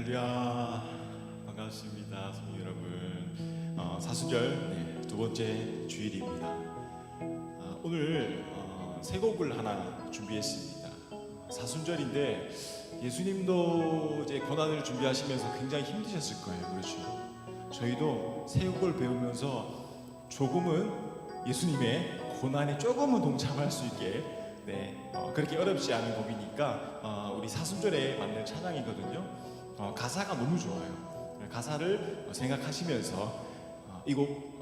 할렐루야, 반갑습니다 성도 여러분. 사순절 두 번째 주일입니다. 오늘 새 곡을 하나 준비했습니다. 사순절인데 예수님도 이제 고난을 준비하시면서 굉장히 힘드셨을 거예요. 그렇죠? 저희도 새 곡을 배우면서 조금은 예수님의 고난에 조금은 동참할 수 있게 그렇게 어렵지 않은 곡이니까 우리 사순절에 만든 찬양이거든요. 가사가 너무 좋아요. 가사를 생각하시면서 이 곡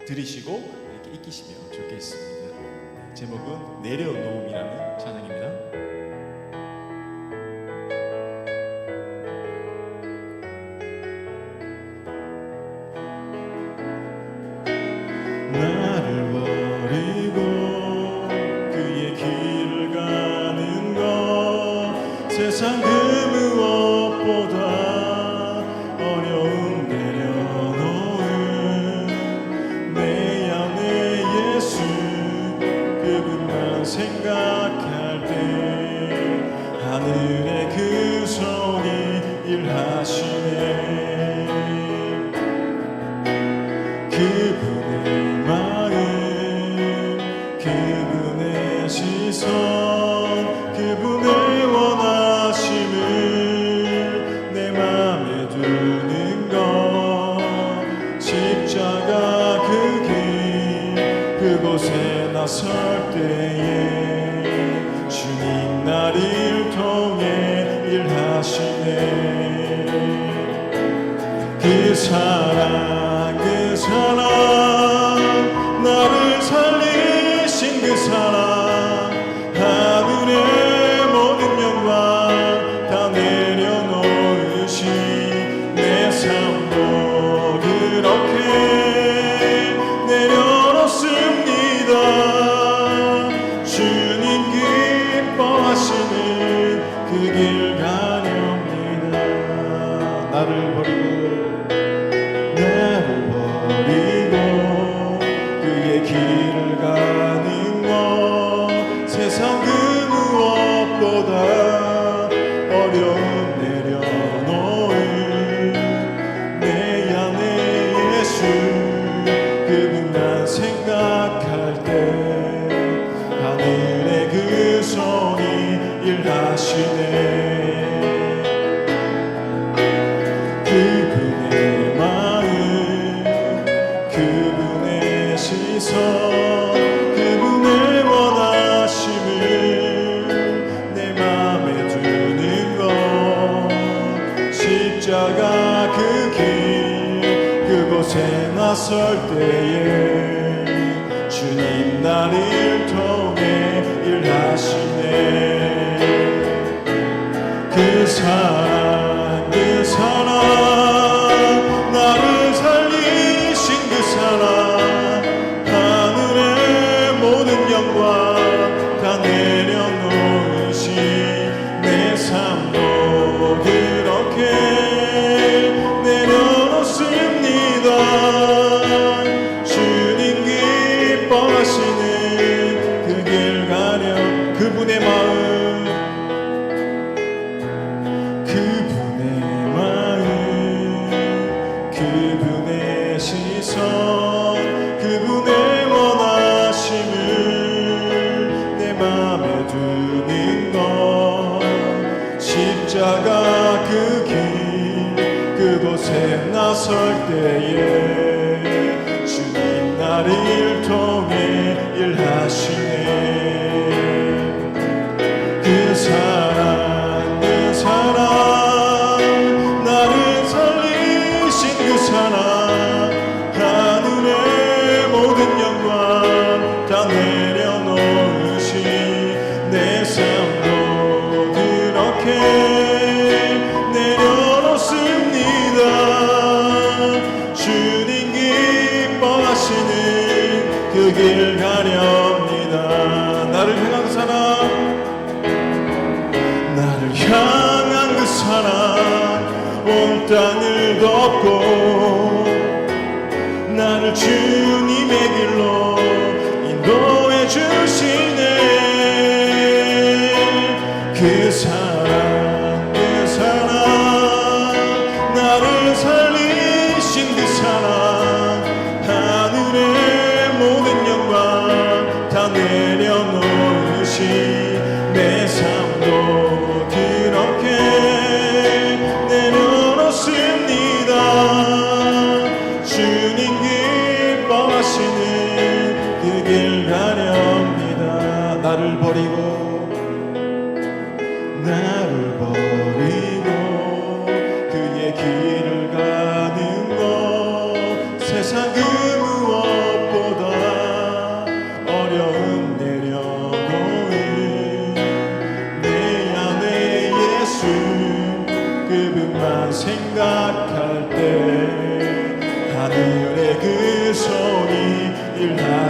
들으시고 이렇게 익히시면 좋겠습니다. 제목은 내려놓음이라는 찬양입니다. 나를 버리고 그의 길을 가는 것 세상 그 무엇보다 어려움 내려놓은 내 안에 예수 그분만 생각할 때 하늘의 그 손이 일하시네. 그분의 마음 그분의 시선 그분의 원하심을 내 맘에 두는 것 십자가 그 길 그곳에 나설 때에 주님 나를 통해 일하시네. 그 사랑 그 사랑 나를 살리신 그 사랑 하늘의 모든 영광 다 내려놓으신 내 삶도 그렇게 내려놓습니다. 주님 기뻐하시는 그 길 가렵니다. 나를 버리고 그의 길을 가는 것 세상 그 무엇보다 어려움 내려놓은 내 안에 예수 그분만 생각할 때 하늘의 그 손이 일하시네. 그분의 마음 그분의 시선 그분의 원하심을 내 맘에 두는 것 십자가 그 길 그곳에 나설 때에 주님 나를 통해 일하시네. 그 사랑 그 사랑 나를 살리신 그 사랑 하늘의 모든 영광 다 내려놓으신 내 삶도 그렇게 내려놓습니다. 주님 기뻐하시는 그 길 가려 그분의 마음 그분의 시선 그분의 원하심을 내 맘에 두는 것 십자가 그 길 그곳에 나설 때에 주님 나를 통해 일하시네. 그 사랑 그 사랑 나를 살리신 그 사랑 하늘의 모든 영광 다 내려놓으신 내 삶도 그렇게 내려놓습니다. 주님 기뻐하시는 그 길 가렵니다. 나를 향한 그 사랑 나를 향한 그 사랑 온 땅을 덮고 나를 주님의 길로 인도해 주시네. 그 사랑 그 사랑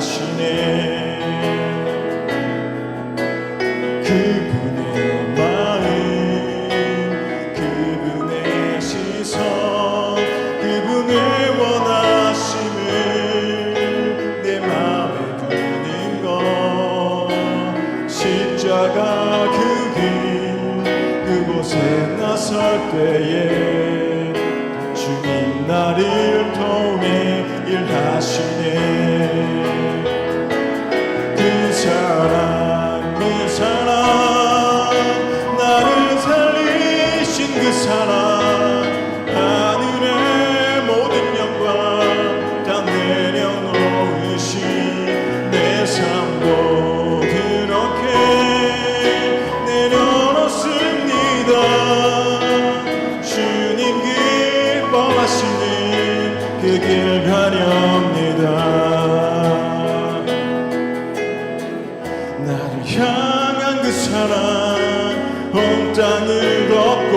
일하시네. 그분의 마음, 그분의 시선, 그분의 원하심을 내 마음에 두는 것, 십자가 그 길 그곳에 나설 때에 주님 나를 통해 일하시네. 그 사랑 나를 살리신 그 사랑, 하늘의 모든 영광 다 내려놓으신 내 삶도 그렇게 내려놓습니다. 주님 기뻐하시는 그 길 가렵니다. 나를 향한 그 사랑 온 땅을 걷고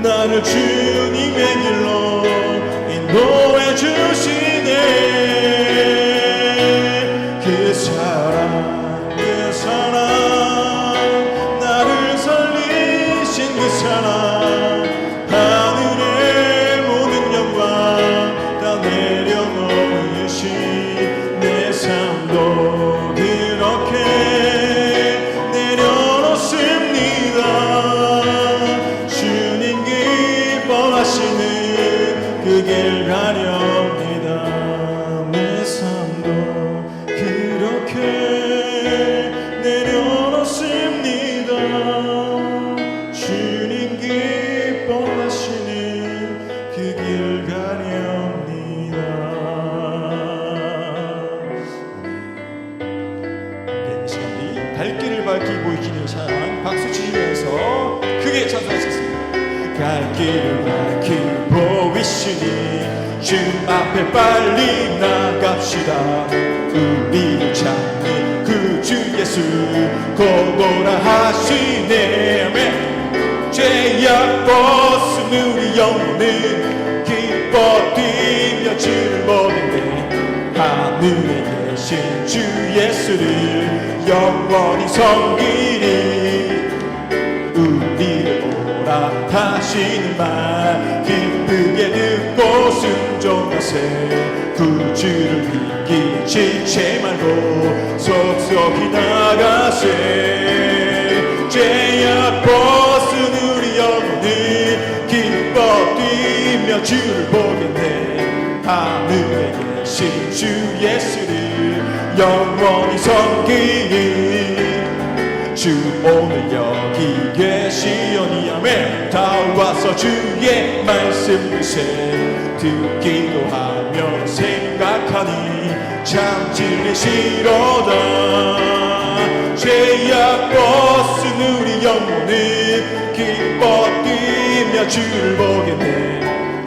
나를 주님의 길로 인도해 주시네. 그 사랑 나를 살리신 그 사랑, 하늘의 모든 영광 다 내려놓으신 내 삶도 그렇게 내려놓습니다. 주님 기뻐하시는 그 길 가렵니다. 내 삶도 그렇게 내려놓습니다. 주님 기뻐하시는 그 길 가렵니다. 이 시간 우리 갈 길을 밝히고 있는 찬양 박수 치시면서 크게 찬송하셨습니다. 갈 길을 밝히고 보이시니 주 앞에 빨리 나갑시다. 우리를 찾는 그 주 예수 고고라 하시네. 죄악 벗은 우리 영혼은 기뻐 뛰며 주를 보겠네. 하늘에 계신 주 예수를 영원히 섬기리. 우리를 오라 하시는 말 기쁘게 듣고 순종하세. 구주를 믿기 지체 말고 속속히 나가세. 죄악 벗은 우리 영혼은 기뻐 뛰며 주를 보겠네. 하늘에 계신 주 예수를 영원히 섬기리. 주 오늘 여기 계시오니 아멘. 다 와서 주의 말씀 들세. 듣기도 하며 생각하니 참 진리시로다. 죄악 벗은 우리 영혼은 기뻐 뛰며 주를 보겠네.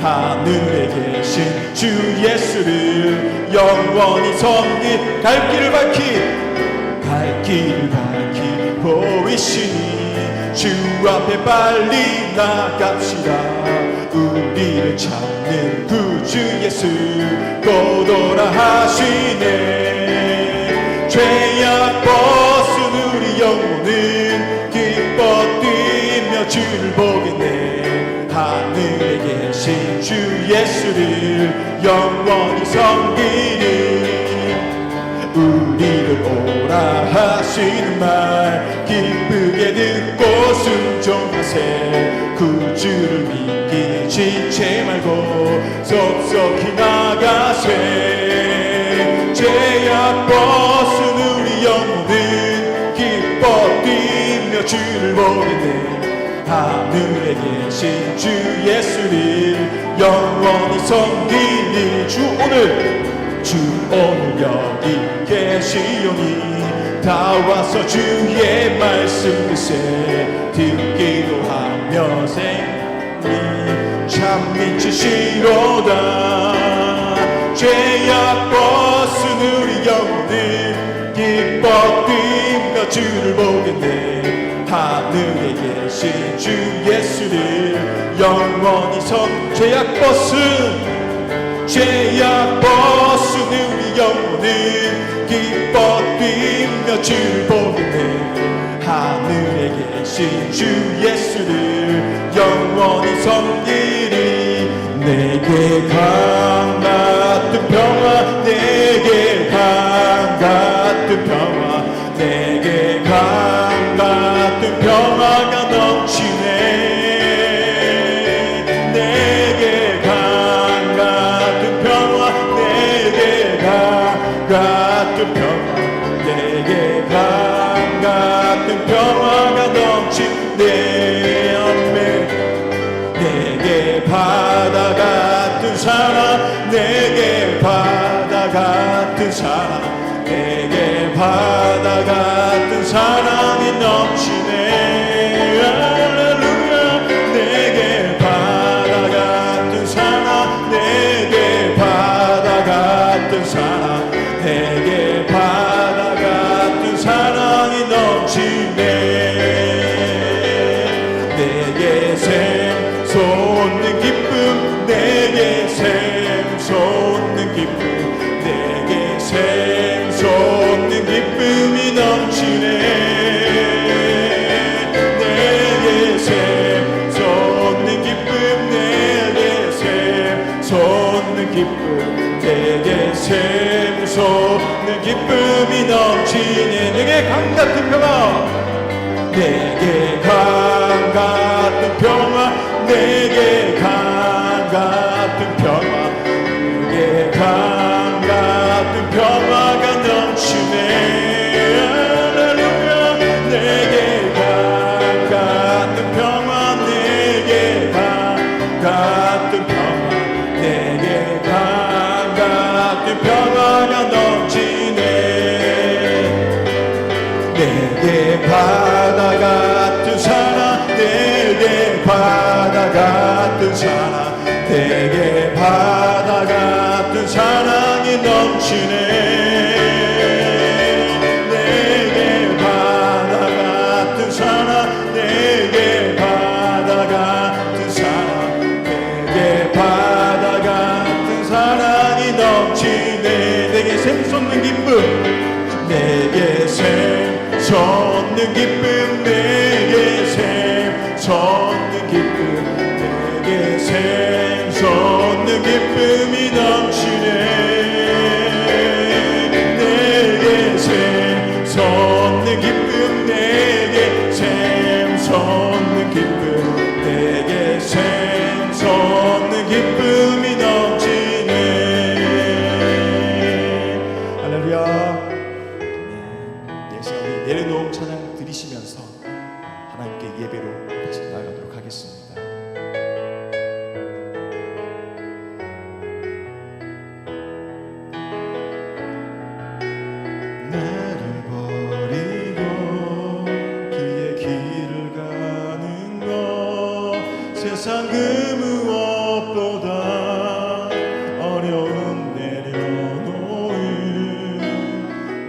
하늘에 계신 주 예수를 영원히 섬기. 갈 길을 밝히 보이시니 주 앞에 빨리 나갑시다. 우리를 찾는 구주 예수 고도라 하시네. 죄악 벗은 우리 영혼은 기뻐 뛰며 주를 보겠네. 하늘에 계신 주 예수를 영원히 섬기리. 우리를 오라 하시는 말 기쁘게 듣고 순종하세. 구주를 믿기 지체 말고 속속히 나가세. 죄악 벗은 우리 영혼은 기뻐 뛰며 주를 보겠네. 하늘에 계신 주 예수를 영원히 섬기니. 주 오늘 여기 계시오니 다 와서 주의 말씀 듣세. 듣기도 하며 생리 참 미치시로다. 죄악 벗은 우리 영혼은 기뻐 뛰며 주를 보겠네. 하늘에 계신 주 예수를 영원히 죄악 벗은 우리 나는 기뻐 뛰며 주를 보겠네. 하늘에 계신 주 예수를 영원히 섬기리. 내게 강 같은 평화, 내게 강 같은 평화, 내게 강 같은 평화가 넘치네. 내게 강 같은 평화, 내게 강 같은 평화, 내게 강 같은 평화가 넘치네. 내게 바다 같은 사랑, 내게 바다 같은 사랑, 내게 바다 같은 사랑이 넘치네. 할렐루야. 내게 바다 같은 사랑, 내게 바다 같은 사랑, 내게 바다 같은 사랑이 넘치네. 내게 샘솟는 기쁨, 내게 샘솟는 기쁨, 내게 샘솟는 기쁨이 넘치네. 내게 샘솟는 기쁨, 내게 샘솟는 기쁨, 내게 샘솟는 기쁨이 넘치네. 내게 강 같은 평화, 내게 강 같은 평화, 내게 강 같은 평화, 내게 강 같은 평화가 넘치네. 할렐루야. 내게 강 같은 평화, 내게 강 같은 평화, 내게 강 같은 평화가 넘치네. 내게 바다 같은 사랑, 내게 바다 같은 사랑, 내게 바다 같은 사랑이 넘치네. 내게 바다 같은 사랑, 내게 바다 같은 사랑, 내게 바다 같은 사랑이 넘치네. 내게 샘솟는 기쁨, 내게 샘솟는 기쁨, 내게 샘솟는 기쁨, 내게 샘솟는 기쁨이 넘치네. 내게 샘솟는 기쁨, 내게 샘솟는 기쁨, 내게 샘솟는 기쁨이 넘치네. 할렐루야. 우리 내려놓은 찬양 드리시면서 하나님께 예배로 다시 나아가도록 하겠습니다. 나를 버리고 그의 길을 가는 것, 세상 그 무엇보다 어려운 내려놓은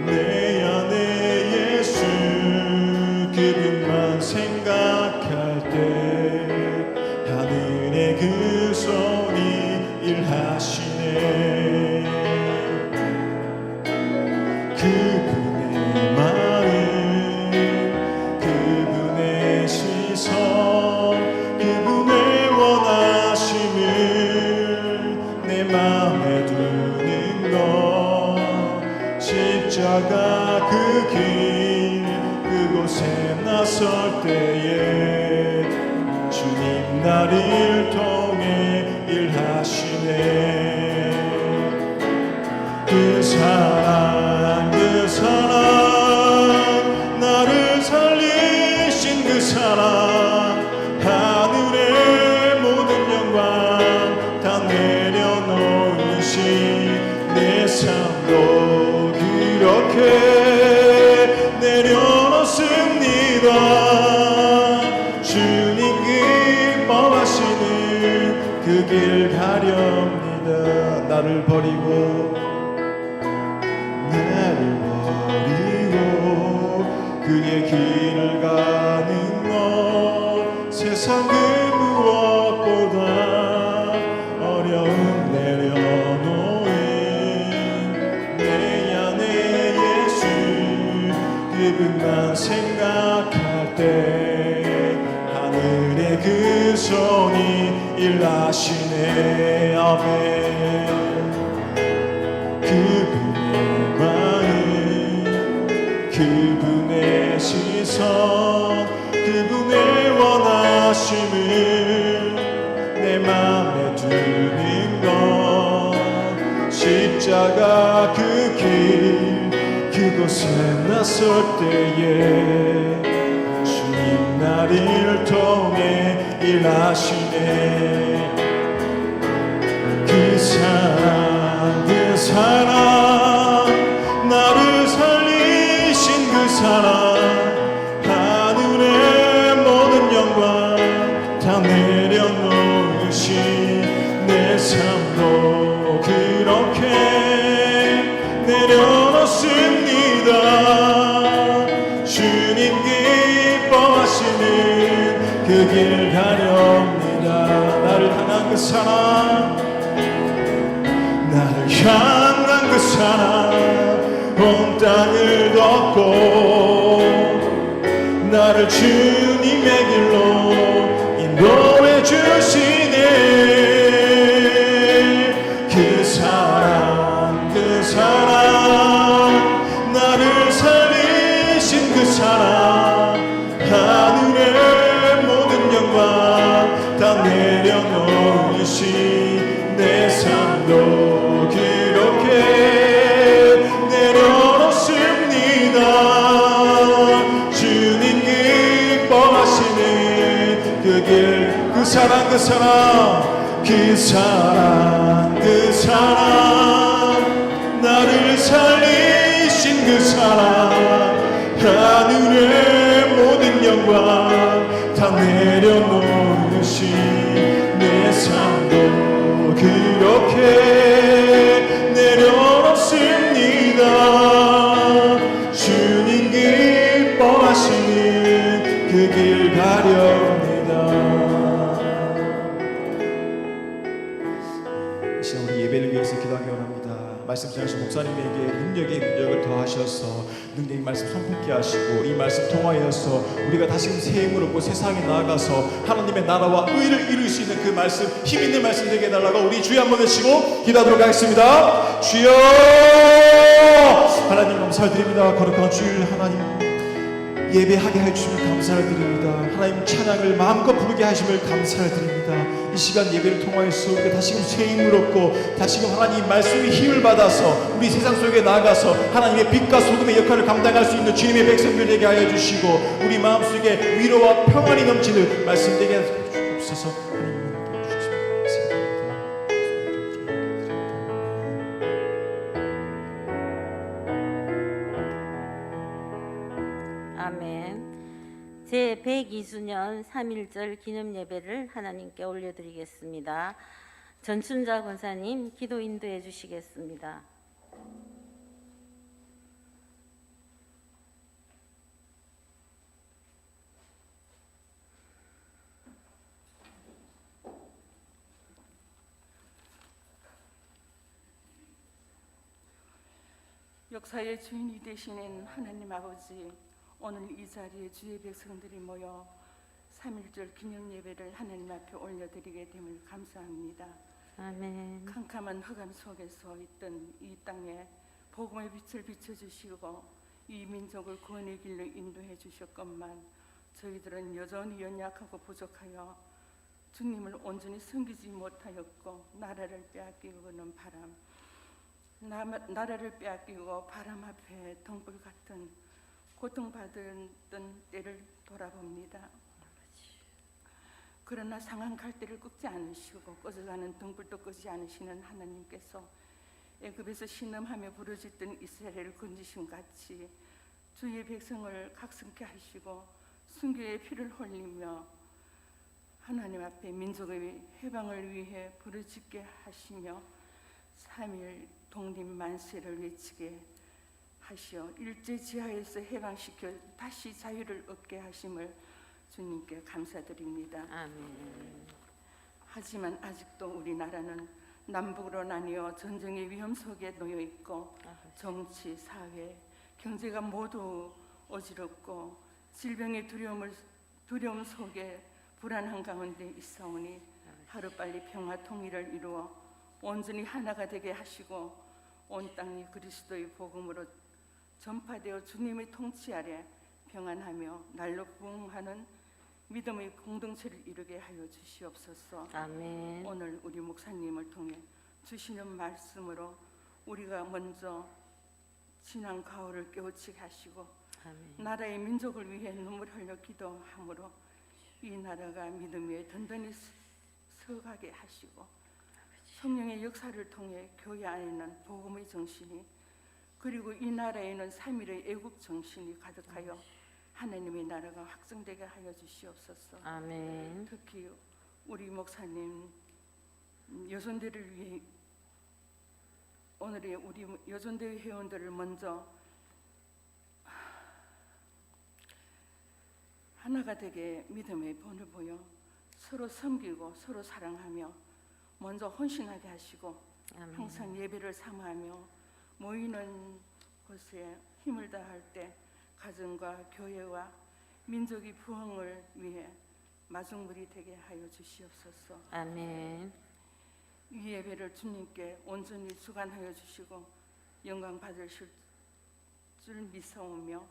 내 안에 예수 그분만 생각할 때 하늘의 그 손이 일하시네. 그분의 마음, 그분의 시선, 그분의 원하심을 내 마음에 두는 것, 십자가 그 길 그곳에 나설 때에 주님 나를 통해 일하시네. 그 사랑, 그 사랑, 나를 살리신 그 사랑, 하늘의 모든 영광 다 내려놓으신 내 삶도 그렇게 내려놓습니다. 주님 기뻐하시는 그 길 가렵니다. 나를 버리고 그의 길을 가는 것, 세상 그 무엇보다 어려움 내려놓은 내 그분만 생각할 때 하늘의 그 손이 일하시네. 아멘. 그분의 마음, 그분의 시선, 그분의 원하심을 내 맘에 두는 것, 십자가 그 길 그곳에 나설 때에 주님 나를 통해 일하시네. 그 사랑 그 사랑 나를 살리신 그 사랑 하늘의 모든 영광 다 내려놓으신 내 삶도 그렇게 내려놓습니다. 주님 기뻐하시는 그 길 가렵니다. 나를 향한 그 사랑, 나를 향한 그 사랑 온 땅을 덮고 나를 주님의 길로 인도해 주시네. 그 사랑 그 사랑 나를 살리신 그 사랑 하늘의 모든 영광 다 내려놓으신 내 삶도 그렇게 내려놓습니다. 주님 기뻐하시는 그 길, 그 사랑 그 사랑 그 사랑 그 사랑 나를 살리신 그 사랑 하늘의 모든 영광 다 내려놓으신 내 삶도 그렇게 내려놓습니다. 주님 기뻐하시는 그 길 가렵니다. 이 시간 우리 예배를 위해서 기도하기 원합니다. 말씀 전하신 목사님에게 능력의 능력을 더하셔서 능력의 말씀 선포케 하시고 이 말씀 통하여서 우리가 다시금 새 힘을 얻고 세상에 나아가서 하나님의 나라와 의를 이룰 수 있는 그 말씀, 힘 있는 말씀 되게 해달라고 우리 주여 한번 외치고 기도하도록 하겠습니다. 주여 하나님 감사드립니다. 거룩한 주일 하나님 예배하게 해주시면 감사를 드립니다. 하나님 찬양을 마음껏 부르게 하심을 감사를 드립니다. 이 시간 예배를 통하여서 우리가 다시금 새 힘을 얻고 다시금 하나님 말씀의 힘을 받아서 우리 세상 속에 나아가서 하나님의 빛과 소금의 역할을 감당할 수 있는 주님의 백성들 되게 하여 주시고 우리 마음속에 위로와 평안이 넘치는 말씀 되게 하여 주옵소서. 아멘. 제 102주년 3.1절 기념 예배를 하나님께 올려드리겠습니다. 전춘자 권사님 기도 인도해 주시겠습니다. 역사의 주인이 되시는 하나님 아버지, 오늘 이 자리에 주의 백성들이 모여 3.1절 기념 예배를 하나님 앞에 올려드리게 됨을 감사합니다. 아멘. 캄캄한 흑암 속에서 있던 이 땅에 복음의 빛을 비춰주시고 이 민족을 구원의 길로 인도해 주셨건만 저희들은 여전히 연약하고 부족하여 주님을 온전히 섬기지 못하였고 나라를 빼앗기고는 나라를 빼앗기고 바람 앞에 등불 같은 고통받은 때를 돌아봅니다. 그러나 상한 갈대를 끄지 않으시고 꺼져가는 등불도 끄지 않으시는 하나님께서 애굽에서 신음하며 부르짖던 이스라엘을 건지신 같이 주의 백성을 각성케 하시고 순교의 피를 흘리며 하나님 앞에 민족의 해방을 위해 부르짖게 하시며 3.1 독립 만세를 외치게 하시어 일제 지하에서 해방시켜 다시 자유를 얻게 하심을 주님께 감사드립니다. 아멘. 하지만 아직도 우리나라는 남북으로 나뉘어 전쟁의 위험 속에 놓여 있고 정치, 사회, 경제가 모두 어지럽고 질병의 두려움 속에 불안한 가운데 있사오니 하루빨리 평화 통일을 이루어 온전히 하나가 되게 하시고 온 땅이 그리스도의 복음으로 전파되어 주님의 통치 아래 평안하며 날로 부흥하는 믿음의 공동체를 이루게 하여 주시옵소서. 아멘. 오늘 우리 목사님을 통해 주시는 말씀으로 우리가 먼저 지난 가을을 깨우치게 하시고 아멘. 나라의 민족을 위해 눈물 흘려 기도함으로 이 나라가 믿음 위에 든든히 서가게 하시고 성령의 역사를 통해 교회 안에는 복음의 정신이 그리고 이 나라에는 삼일의 애국 정신이 가득하여 하나님의 나라가 확증되게 하여 주시옵소서. 아멘. 특히 우리 목사님 여전대를 위해 오늘의 우리 여전대 회원들을 먼저 하나가 되게 믿음의 본을 보여 서로 섬기고 서로 사랑하며 먼저 헌신하게 하시고 아멘. 항상 예배를 삼아하며 모이는 곳에 힘을 다할 때 가정과 교회와 민족의 부흥을 위해 마중물이 되게 하여 주시옵소서. 아멘. 이 예배를 주님께 온전히 주관하여 주시고 영광 받으실 줄 믿사오며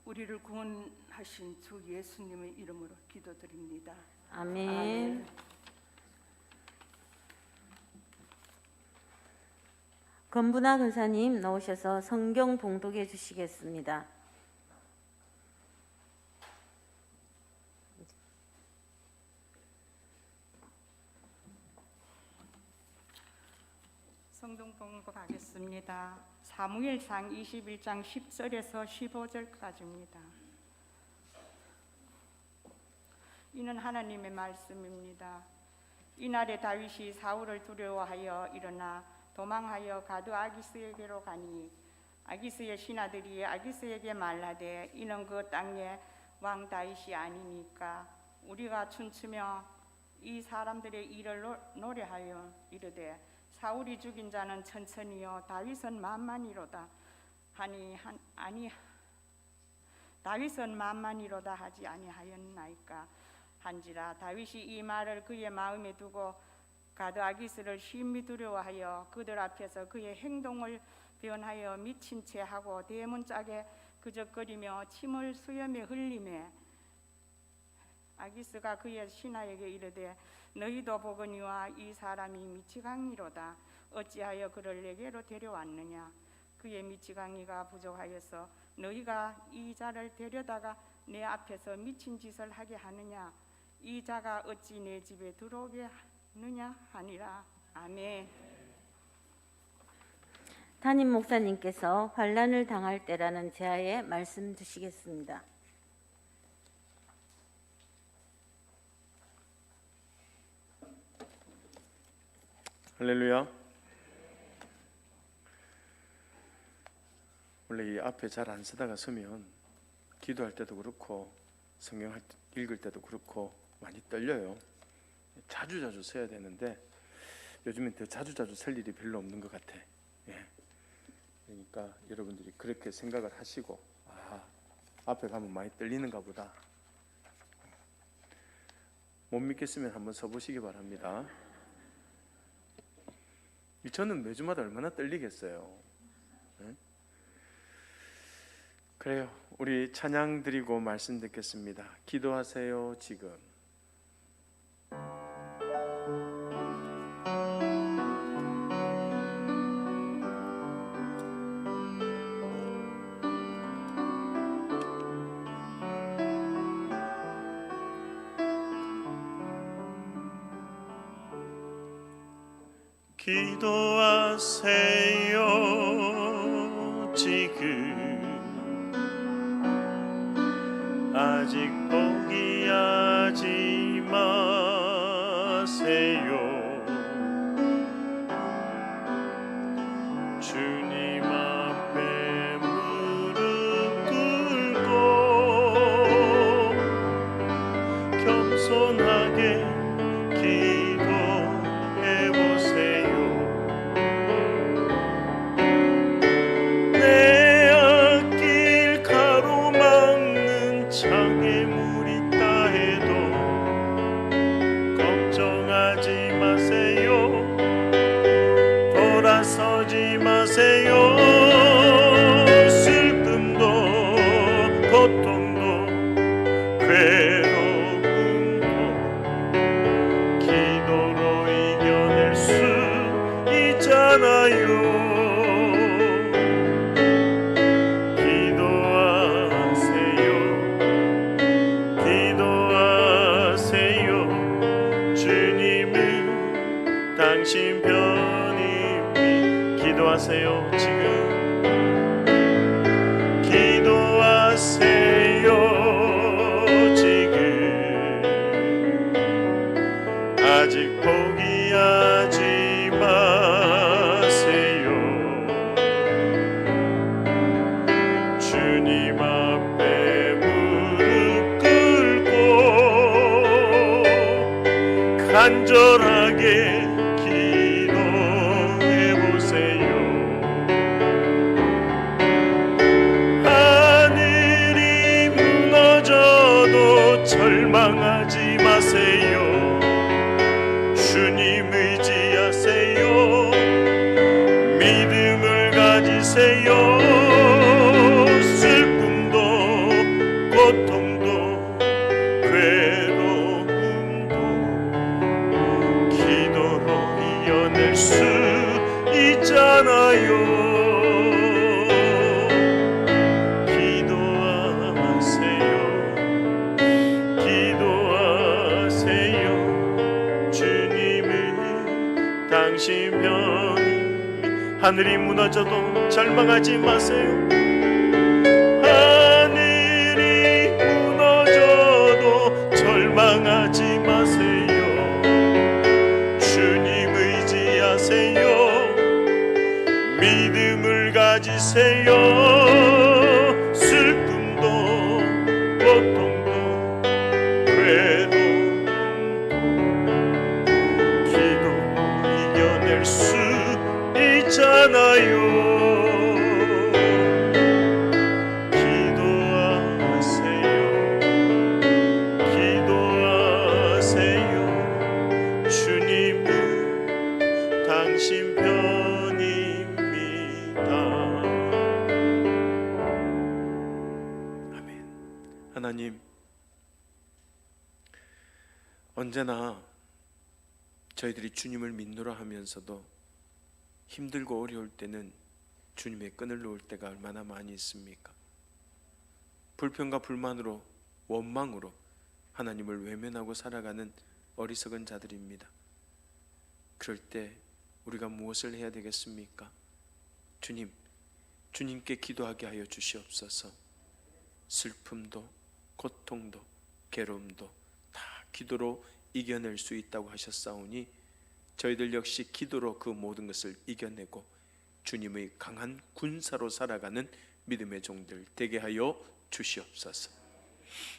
우리를 구원하신 주 예수님의 이름으로 기도드립니다. 아멘. 건부나 근사님 나오셔서 성경 봉독해 주시겠습니다. 성경 봉독하겠습니다. 사무엘상 21장 10절에서 15절까지입니다. 이는 하나님의 말씀입니다. 이날에 다윗이 사울을 두려워하여 일어나 도망하여 가드 아기스에게로 가니 아기스의 신하들이 아기스에게 말하되 이는 그 땅의 왕 다윗이 아니니까 우리가 춤추며 이 사람들의 일을 노래하여 이르되 사울이 죽인 자는 천천히요 다윗은 만만이로다 하니 아니 다윗은 만만이로다 하지 아니하였나이까 한지라 다윗이 이 말을 그의 마음에 두고 가드 아기스를 심히 두려워하여 그들 앞에서 그의 행동을 변하여 미친 채 하고 대문짝에 그적거리며 침을 수염에 흘리매 아기스가 그의 신하에게 이르되 너희도 보거니와 이 사람이 미치광이로다 어찌하여 그를 내게로 데려왔느냐 그의 미치광이가 부족하여서 너희가 이 자를 데려다가 내 앞에서 미친 짓을 하게 하느냐 이 자가 어찌 내 집에 들어오게 하느냐 하니라. 아멘. 담임 목사님께서 환난을 당할 때라는 제하에 말씀 주시겠습니다. 할렐루야. 원래 이 앞에 잘 안 서다가 서면 기도할 때도 그렇고 성경 읽을 때도 그렇고 많이 떨려요. 자주 서야 되는데 요즘엔 더 자주 설 일이 별로 없는 것 같아. 예. 그러니까 여러분들이 그렇게 생각을 하시고 앞에 가면 많이 떨리는가 보다. 못 믿겠으면 한번 서보시기 바랍니다. 저는 매주마다 얼마나 떨리겠어요. 네? 그래요. 우리 찬양 드리고 말씀 듣겠습니다. 기도하세요. 지금. 기도하세요 지금 아직 포기하지 마세요 주님 앞에 무릎 꿇고 겸손하게 기도해보세요 내 앞길 가로막 기도하세요. 지금 기도하세요. 지금 아직 포기하지 마세요. 주님 앞에 무릎 꿇고 간절하게 기도해 보세요. 하늘이 무너져도 절망하지 마세요. 주님 의지하세요. 믿음을 가지세요. 슬픔도 고통도 괴로움도 기도로 이겨낼 수 있잖아요. 기도하세요. 기도하세요. 주님을 당신 편이 하늘이 무너져도 절망하지 마세요. 하늘이 무너져도 절망하지 마세요. 주님 의지하세요. 믿음을 가지세요. 슬픔도 고통도 괴로움도 기도로 이겨낼 수 있잖아요. 기도하세요. 기도하세요. 주님은 당신 편입니다. 아멘. 하나님, 언제나 저희들이 주님을 믿노라 하면서도 힘들고 어려울 때는 주님의 끈을 놓을 때가 얼마나 많이 있습니까? 불평과 불만으로, 원망으로 하나님을 외면하고 살아가는 어리석은 자들입니다. 그럴 때 우리가 무엇을 해야 되겠습니까? 주님, 주님께 기도하게 하여 주시옵소서. 슬픔도 고통도 괴로움도 다 기도로 이겨낼 수 있다고 하셨사오니 저희들 역시 기도로 그 모든 것을 이겨내고 주님의 강한 군사로 살아가는 믿음의 종들 되게 하여 주시옵소서.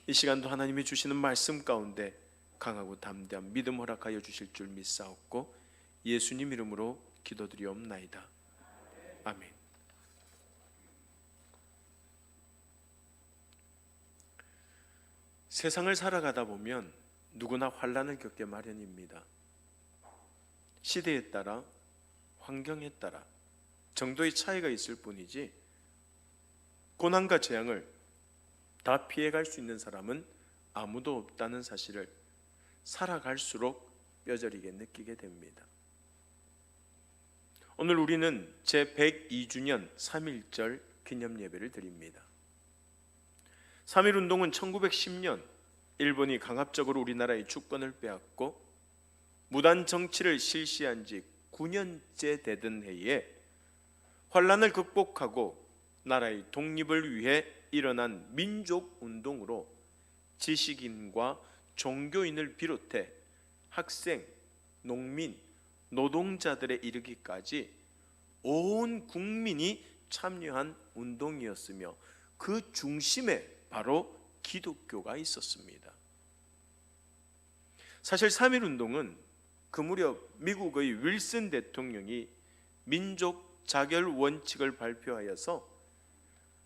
이 시간도 하나님이 주시는 말씀 가운데 강하고 담대한 믿음 허락하여 주실 줄 믿사옵고 예수님 이름으로 기도드리옵나이다. 아멘. 세상을 살아가다 보면 누구나 환난을 겪게 마련입니다. 시대에 따라 환경에 따라 정도의 차이가 있을 뿐이지 고난과 재앙을 다 피해갈 수 있는 사람은 아무도 없다는 사실을 살아갈수록 뼈저리게 느끼게 됩니다. 오늘 우리는 제102주년 3.1절 기념예배를 드립니다. 3.1운동은 1910년 일본이 강압적으로 우리나라의 주권을 빼앗고 무단 정치를 실시한 지 9년째 되던 해에 환란을 극복하고 나라의 독립을 위해 일어난 민족운동으로 지식인과 종교인을 비롯해 학생, 농민, 노동자들에 이르기까지 온 국민이 참여한 운동이었으며 그 중심에 바로 기독교가 있었습니다. 사실 3.1운동은 그 무렵 미국의 윌슨 대통령이 민족 자결 원칙을 발표하여서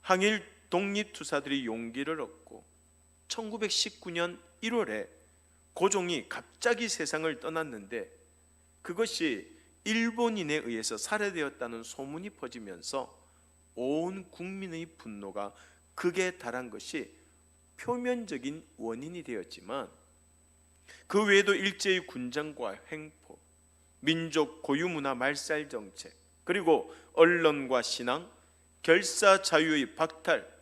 항일 독립투사들이 용기를 얻고 1919년 1월에 고종이 갑자기 세상을 떠났는데 그것이 일본인에 의해서 살해되었다는 소문이 퍼지면서 온 국민의 분노가 극에 달한 것이 표면적인 원인이 되었지만 그 외에도 일제의 군정과 횡포, 민족 고유문화 말살 정책, 그리고 언론과 신앙, 결사 자유의 박탈,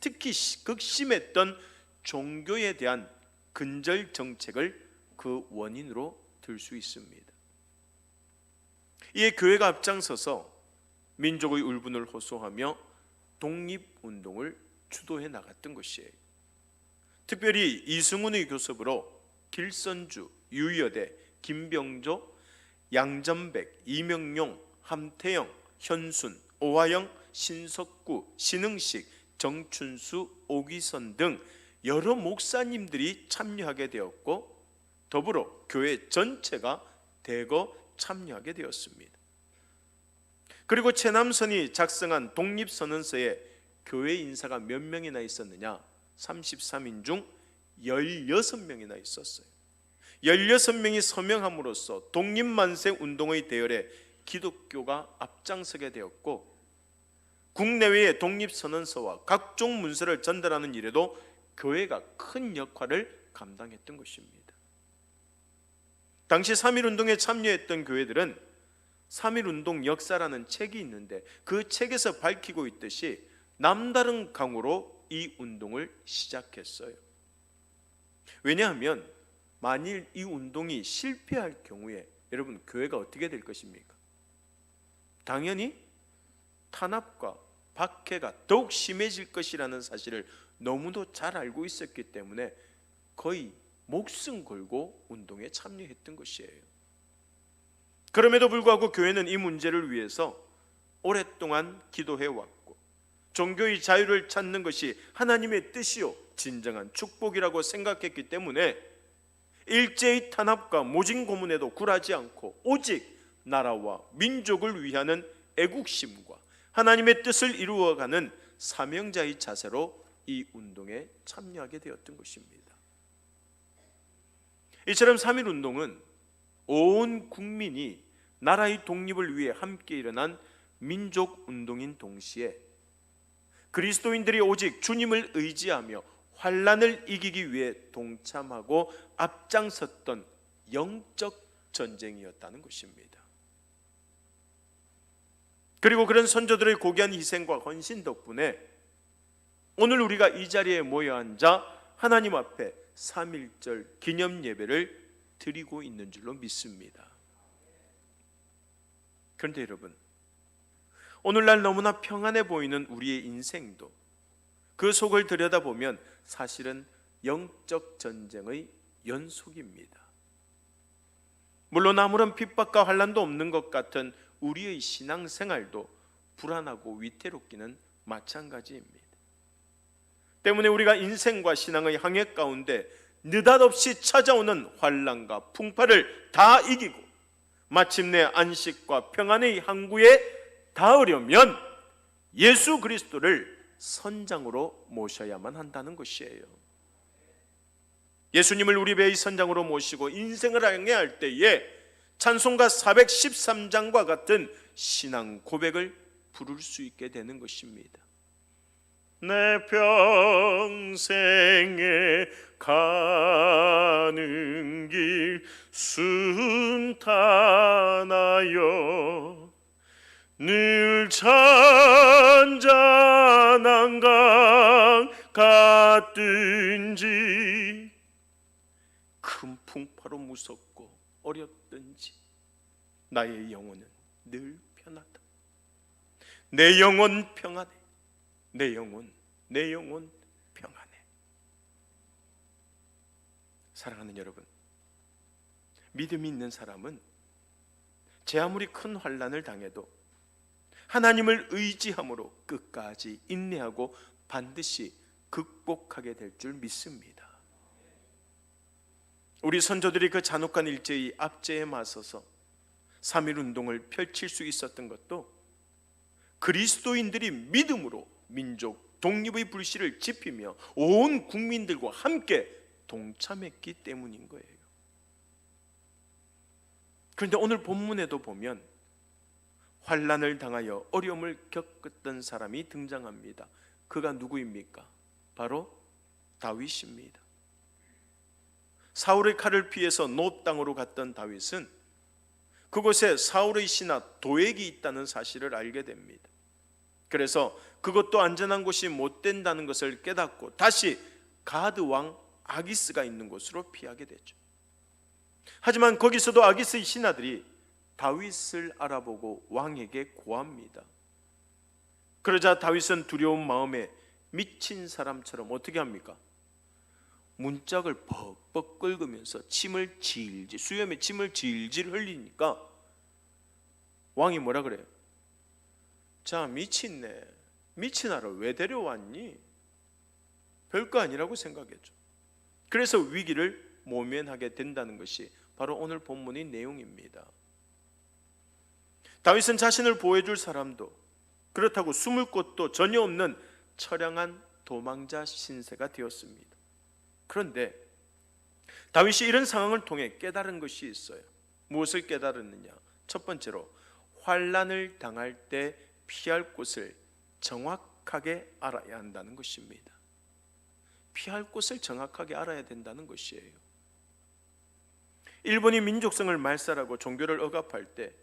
특히 극심했던 종교에 대한 근절 정책을 그 원인으로 들 수 있습니다. 이에 교회가 앞장서서 민족의 울분을 호소하며 독립운동을 주도해 나갔던 것이에요. 특별히 이승훈의 교섭으로 길선주, 유여대, 김병조, 양전백, 이명용, 함태영, 현순, 오화영, 신석구, 신흥식, 정춘수, 오기선 등 여러 목사님들이 참여하게 되었고 더불어 교회 전체가 대거 참여하게 되었습니다. 그리고 최남선이 작성한 독립선언서에 교회 인사가 몇 명이나 있었느냐? 33인 중 16명이나 있었어요. 16명이 서명함으로써 독립만세 운동의 대열에 기독교가 앞장서게 되었고 국내외의 독립선언서와 각종 문서를 전달하는 일에도 교회가 큰 역할을 감당했던 것입니다. 당시 3.1운동에 참여했던 교회들은 3.1운동 역사라는 책이 있는데 그 책에서 밝히고 있듯이 남다른 강으로 이 운동을 시작했어요. 왜냐하면 만일 이 운동이 실패할 경우에 여러분 교회가 어떻게 될 것입니까? 당연히 탄압과 박해가 더욱 심해질 것이라는 사실을 너무도 잘 알고 있었기 때문에 거의 목숨 걸고 운동에 참여했던 것이에요. 그럼에도 불구하고 교회는 이 문제를 위해서 오랫동안 기도해왔고 종교의 자유를 찾는 것이 하나님의 뜻이요 진정한 축복이라고 생각했기 때문에 일제의 탄압과 모진 고문에도 굴하지 않고 오직 나라와 민족을 위하는 애국심과 하나님의 뜻을 이루어가는 사명자의 자세로 이 운동에 참여하게 되었던 것입니다. 이처럼 3.1운동은 온 국민이 나라의 독립을 위해 함께 일어난 민족운동인 동시에 그리스도인들이 오직 주님을 의지하며 환난을 이기기 위해 동참하고 앞장섰던 영적 전쟁이었다는 것입니다. 그리고 그런 선조들의 고귀한 희생과 헌신 덕분에 오늘 우리가 이 자리에 모여 앉아 하나님 앞에 3.1절 기념 예배를 드리고 있는 줄로 믿습니다. 그런데 여러분, 오늘날 너무나 평안해 보이는 우리의 인생도 그 속을 들여다보면 사실은 영적 전쟁의 연속입니다. 물론 아무런 핍박과 환난도 없는 것 같은 우리의 신앙생활도 불안하고 위태롭기는 마찬가지입니다. 때문에 우리가 인생과 신앙의 항해 가운데 느닷없이 찾아오는 환난과 풍파를 다 이기고 마침내 안식과 평안의 항구에 닿으려면 예수 그리스도를 선장으로 모셔야만 한다는 것이에요. 예수님을 우리 배의 선장으로 모시고 인생을 항해할 때에 찬송가 413장과 같은 신앙 고백을 부를 수 있게 되는 것입니다. 내 평생에 가는 길 순탄하여 늘 잔잔한 강 같든지 큰 풍파로 무섭고 어렵든지 나의 영혼은 늘 편하다. 내 영혼 평안해. 내 영혼 평안해. 사랑하는 여러분, 믿음이 있는 사람은 제 아무리 큰 환난을 당해도 하나님을 의지함으로 끝까지 인내하고 반드시 극복하게 될 줄 믿습니다. 우리 선조들이 그 잔혹한 일제의 압제에 맞서서 3.1운동을 펼칠 수 있었던 것도 그리스도인들이 믿음으로 민족 독립의 불씨를 지피며 온 국민들과 함께 동참했기 때문인 거예요. 그런데 오늘 본문에도 보면 환난을 당하여 어려움을 겪었던 사람이 등장합니다. 그가 누구입니까? 바로 다윗입니다. 사울의 칼을 피해서 노 땅으로 갔던 다윗은 그곳에 사울의 신하 도액이 있다는 사실을 알게 됩니다. 그래서 그것도 안전한 곳이 못 된다는 것을 깨닫고 다시 가드 왕 아기스가 있는 곳으로 피하게 되죠. 하지만 거기서도 아기스의 신하들이 다윗을 알아보고 왕에게 고합니다. 그러자 다윗은 두려운 마음에 미친 사람처럼 어떻게 합니까? 문짝을 벅벅 긁으면서 수염에 침을 질질 흘리니까 왕이 뭐라 그래요? 자, 미친네, 미친 아를 왜 데려왔니? 별거 아니라고 생각했죠. 그래서 위기를 모면하게 된다는 것이 바로 오늘 본문의 내용입니다. 다윗은 자신을 보호해줄 사람도, 그렇다고 숨을 곳도 전혀 없는 처량한 도망자 신세가 되었습니다. 그런데 다윗이 이런 상황을 통해 깨달은 것이 있어요. 무엇을 깨달았느냐? 첫 번째로 환난을 당할 때 피할 곳을 정확하게 알아야 한다는 것입니다. 피할 곳을 정확하게 알아야 된다는 것이에요. 일본이 민족성을 말살하고 종교를 억압할 때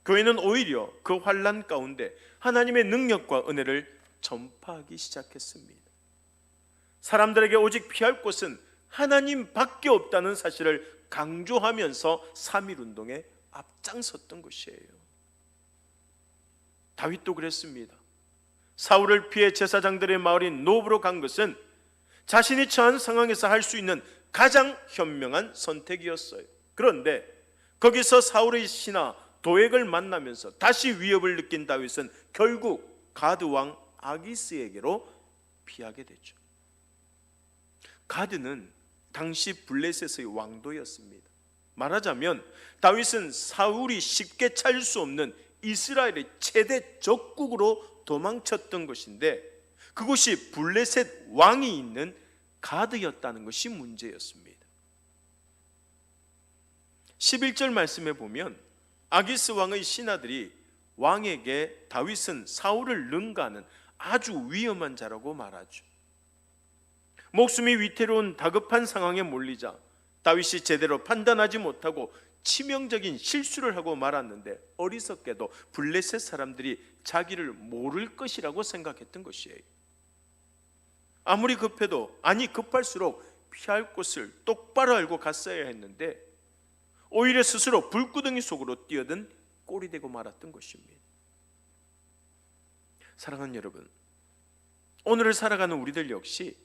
교회는 오히려 그 환난 가운데 하나님의 능력과 은혜를 전파하기 시작했습니다. 사람들에게 오직 피할 곳은 하나님밖에 없다는 사실을 강조하면서 3.1운동에 앞장섰던 것이에요. 다윗도 그랬습니다. 사울을 피해 제사장들의 마을인 노브로 간 것은 자신이 처한 상황에서 할 수 있는 가장 현명한 선택이었어요. 그런데 거기서 사울의 신하 도액을 만나면서 다시 위협을 느낀 다윗은 결국 가드 왕 아기스에게로 피하게 되죠. 가드는 당시 블레셋의 왕도였습니다. 말하자면 다윗은 사울이 쉽게 찾을 수 없는 이스라엘의 최대 적국으로 도망쳤던 것인데 그곳이 블레셋 왕이 있는 가드였다는 것이 문제였습니다. 11절 말씀에 보면 아기스 왕의 신하들이 왕에게 다윗은 사울을 능가하는 아주 위험한 자라고 말하죠. 목숨이 위태로운 다급한 상황에 몰리자 다윗이 제대로 판단하지 못하고 치명적인 실수를 하고 말았는데 어리석게도 블레셋 사람들이 자기를 모를 것이라고 생각했던 것이에요. 아무리 급해도 급할수록 피할 곳을 똑바로 알고 갔어야 했는데 오히려 스스로 불구덩이 속으로 뛰어든 꼴이 되고 말았던 것입니다. 사랑하는 여러분, 오늘을 살아가는 우리들 역시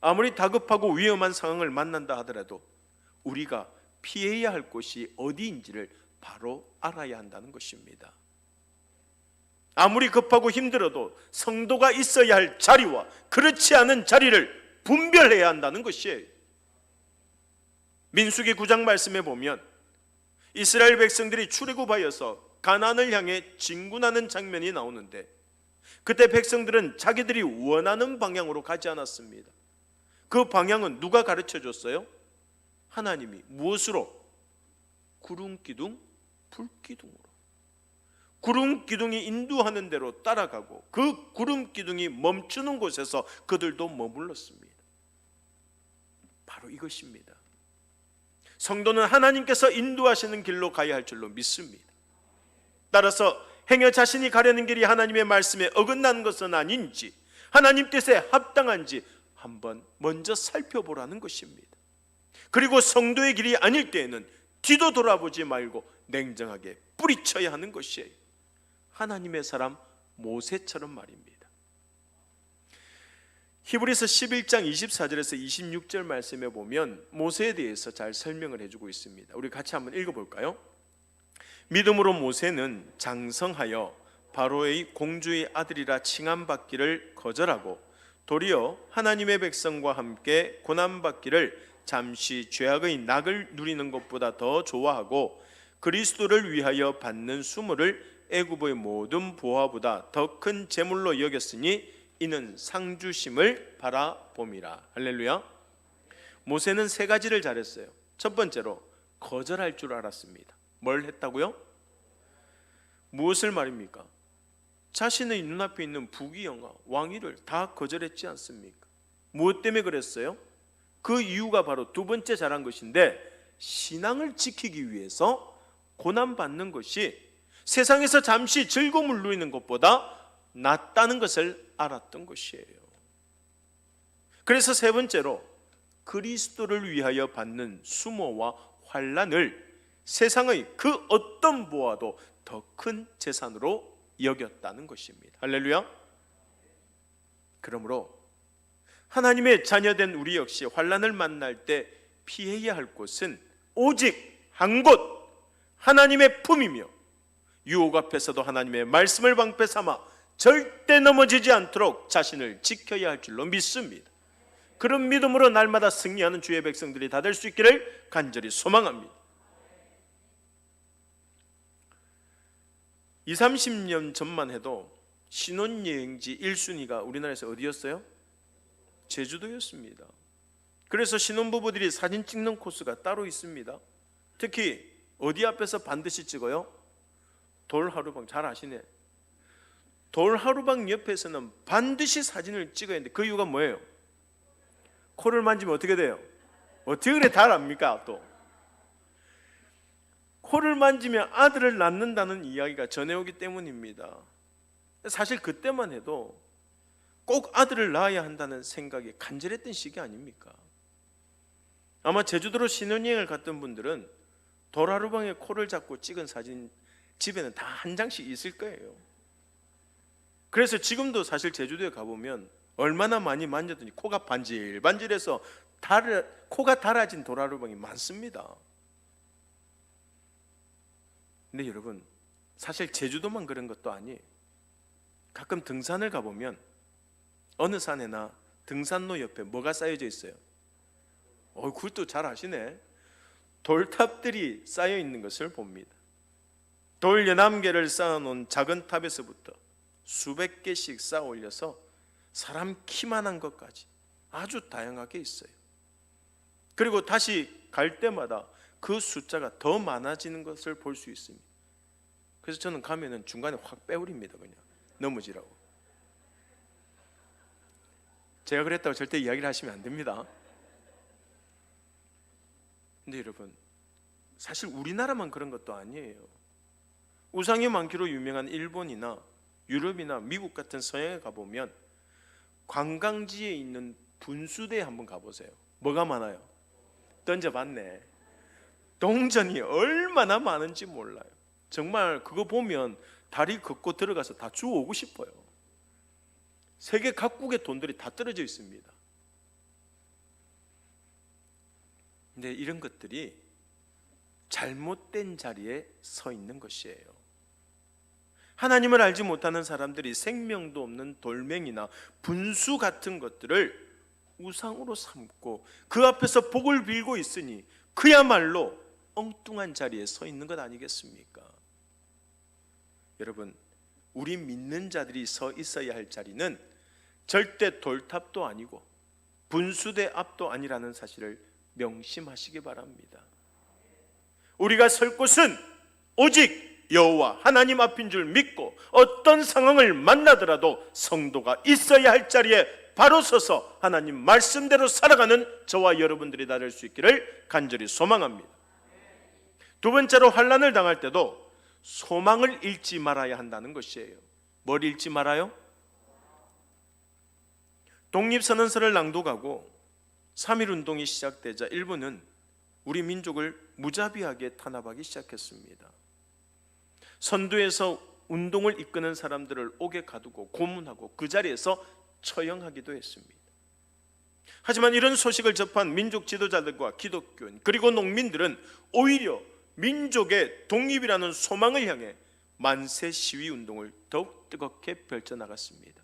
아무리 다급하고 위험한 상황을 만난다 하더라도 우리가 피해야 할 곳이 어디인지를 바로 알아야 한다는 것입니다. 아무리 급하고 힘들어도 성도가 있어야 할 자리와 그렇지 않은 자리를 분별해야 한다는 것이에요. 민수기 9장 말씀에 보면 이스라엘 백성들이 출애굽하여서 가나안을 향해 진군하는 장면이 나오는데 그때 백성들은 자기들이 원하는 방향으로 가지 않았습니다. 그 방향은 누가 가르쳐 줬어요? 하나님이. 무엇으로? 구름 기둥, 불 기둥으로. 구름 기둥이 인도하는 대로 따라가고 그 구름 기둥이 멈추는 곳에서 그들도 머물렀습니다. 바로 이것입니다. 성도는 하나님께서 인도하시는 길로 가야 할 줄로 믿습니다. 따라서 행여 자신이 가려는 길이 하나님의 말씀에 어긋나는 것은 아닌지 하나님 뜻에 합당한지 한번 먼저 살펴보라는 것입니다. 그리고 성도의 길이 아닐 때에는 뒤도 돌아보지 말고 냉정하게 뿌리쳐야 하는 것이에요. 하나님의 사람 모세처럼 말입니다. 히브리서 11장 24절에서 26절 말씀에 보면 모세에 대해서 잘 설명을 해주고 있습니다. 우리 같이 한번 읽어볼까요? 믿음으로 모세는 장성하여 바로의 공주의 아들이라 칭함받기를 거절하고 도리어 하나님의 백성과 함께 고난받기를 잠시 죄악의 낙을 누리는 것보다 더 좋아하고 그리스도를 위하여 받는 수모를 애굽의 모든 보화보다 더 큰 재물로 여겼으니 이는 상 주심을 바라봄이라. 할렐루야. 모세는 세 가지를 잘했어요. 첫 번째로 거절할 줄 알았습니다. 뭘 했다고요? 무엇을 말입니까? 자신의 눈앞에 있는 부귀영화, 왕위를 다 거절했지 않습니까? 무엇 때문에 그랬어요? 그 이유가 바로 두 번째 잘한 것인데 신앙을 지키기 위해서 고난받는 것이 세상에서 잠시 즐거움을 누리는 것보다 낫다는 것을 알았던 것이에요. 그래서 세 번째로 그리스도를 위하여 받는 수모와 환난을 세상의 그 어떤 보아도 더 큰 재산으로 여겼다는 것입니다. 할렐루야. 그러므로 하나님의 자녀된 우리 역시 환난을 만날 때 피해야 할 곳은 오직 한 곳, 하나님의 품이며 유혹 앞에서도 하나님의 말씀을 방패 삼아 절대 넘어지지 않도록 자신을 지켜야 할 줄로 믿습니다. 그런 믿음으로 날마다 승리하는 주의 백성들이 다 될 수 있기를 간절히 소망합니다. 20, 30년 전만 해도 신혼여행지 1순위가 우리나라에서 어디였어요? 제주도였습니다. 그래서 신혼부부들이 사진 찍는 코스가 따로 있습니다. 특히 어디 앞에서 반드시 찍어요? 돌하루방. 잘 아시네. 돌하루방 옆에서는 반드시 사진을 찍어야 하는데 그 이유가 뭐예요? 코를 만지면 어떻게 돼요? 어떻게 그래 잘 압니까? 또 코를 만지면 아들을 낳는다는 이야기가 전해오기 때문입니다. 사실 그때만 해도 꼭 아들을 낳아야 한다는 생각이 간절했던 시기 아닙니까? 아마 제주도로 신혼여행을 갔던 분들은 돌하루방에 코를 잡고 찍은 사진 집에는 다 한 장씩 있을 거예요. 그래서 지금도 사실 제주도에 가보면 얼마나 많이 만졌더니 코가 반질반질해서 코가 달아진 돌하루방이 많습니다. 근데 여러분, 사실 제주도만 그런 것도 아니에요. 가끔 등산을 가보면 어느 산에나 등산로 옆에 뭐가 쌓여져 있어요? 그것도 잘 아시네. 돌탑들이 쌓여 있는 것을 봅니다. 돌 11개를 쌓아놓은 작은 탑에서부터 수백 개씩 쌓아 올려서 사람 키만한 것까지 아주 다양하게 있어요. 그리고 다시 갈 때마다 그 숫자가 더 많아지는 것을 볼 수 있습니다. 그래서 저는 가면은 중간에 확 빼버립니다. 그냥 넘어지라고. 제가 그랬다고 절대 이야기를 하시면 안 됩니다. 근데 여러분, 사실 우리나라만 그런 것도 아니에요. 우상이 많기로 유명한 일본이나 유럽이나 미국 같은 서양에 가보면 관광지에 있는 분수대에 한번 가보세요. 뭐가 많아요? 던져봤네. 동전이 얼마나 많은지 몰라요. 정말 그거 보면 다리 걷고 들어가서 다 주워오고 싶어요. 세계 각국의 돈들이 다 떨어져 있습니다. 근데 이런 것들이 잘못된 자리에 서 있는 것이에요. 하나님을 알지 못하는 사람들이 생명도 없는 돌멩이나 분수 같은 것들을 우상으로 삼고 그 앞에서 복을 빌고 있으니 그야말로 엉뚱한 자리에 서 있는 것 아니겠습니까? 여러분, 우리 믿는 자들이 서 있어야 할 자리는 절대 돌탑도 아니고 분수대 앞도 아니라는 사실을 명심하시기 바랍니다. 우리가 설 곳은 오직 여호와 하나님 앞인 줄 믿고 어떤 상황을 만나더라도 성도가 있어야 할 자리에 바로 서서 하나님 말씀대로 살아가는 저와 여러분들이 다 될 수 있기를 간절히 소망합니다. 두 번째로 환난을 당할 때도 소망을 잃지 말아야 한다는 것이에요. 뭘 잃지 말아요? 독립선언서를 낭독하고 3.1운동이 시작되자 일본은 우리 민족을 무자비하게 탄압하기 시작했습니다. 선두에서 운동을 이끄는 사람들을 옥에 가두고 고문하고 그 자리에서 처형하기도 했습니다. 하지만 이런 소식을 접한 민족 지도자들과 기독교인 그리고 농민들은 오히려 민족의 독립이라는 소망을 향해 만세 시위 운동을 더욱 뜨겁게 펼쳐나갔습니다.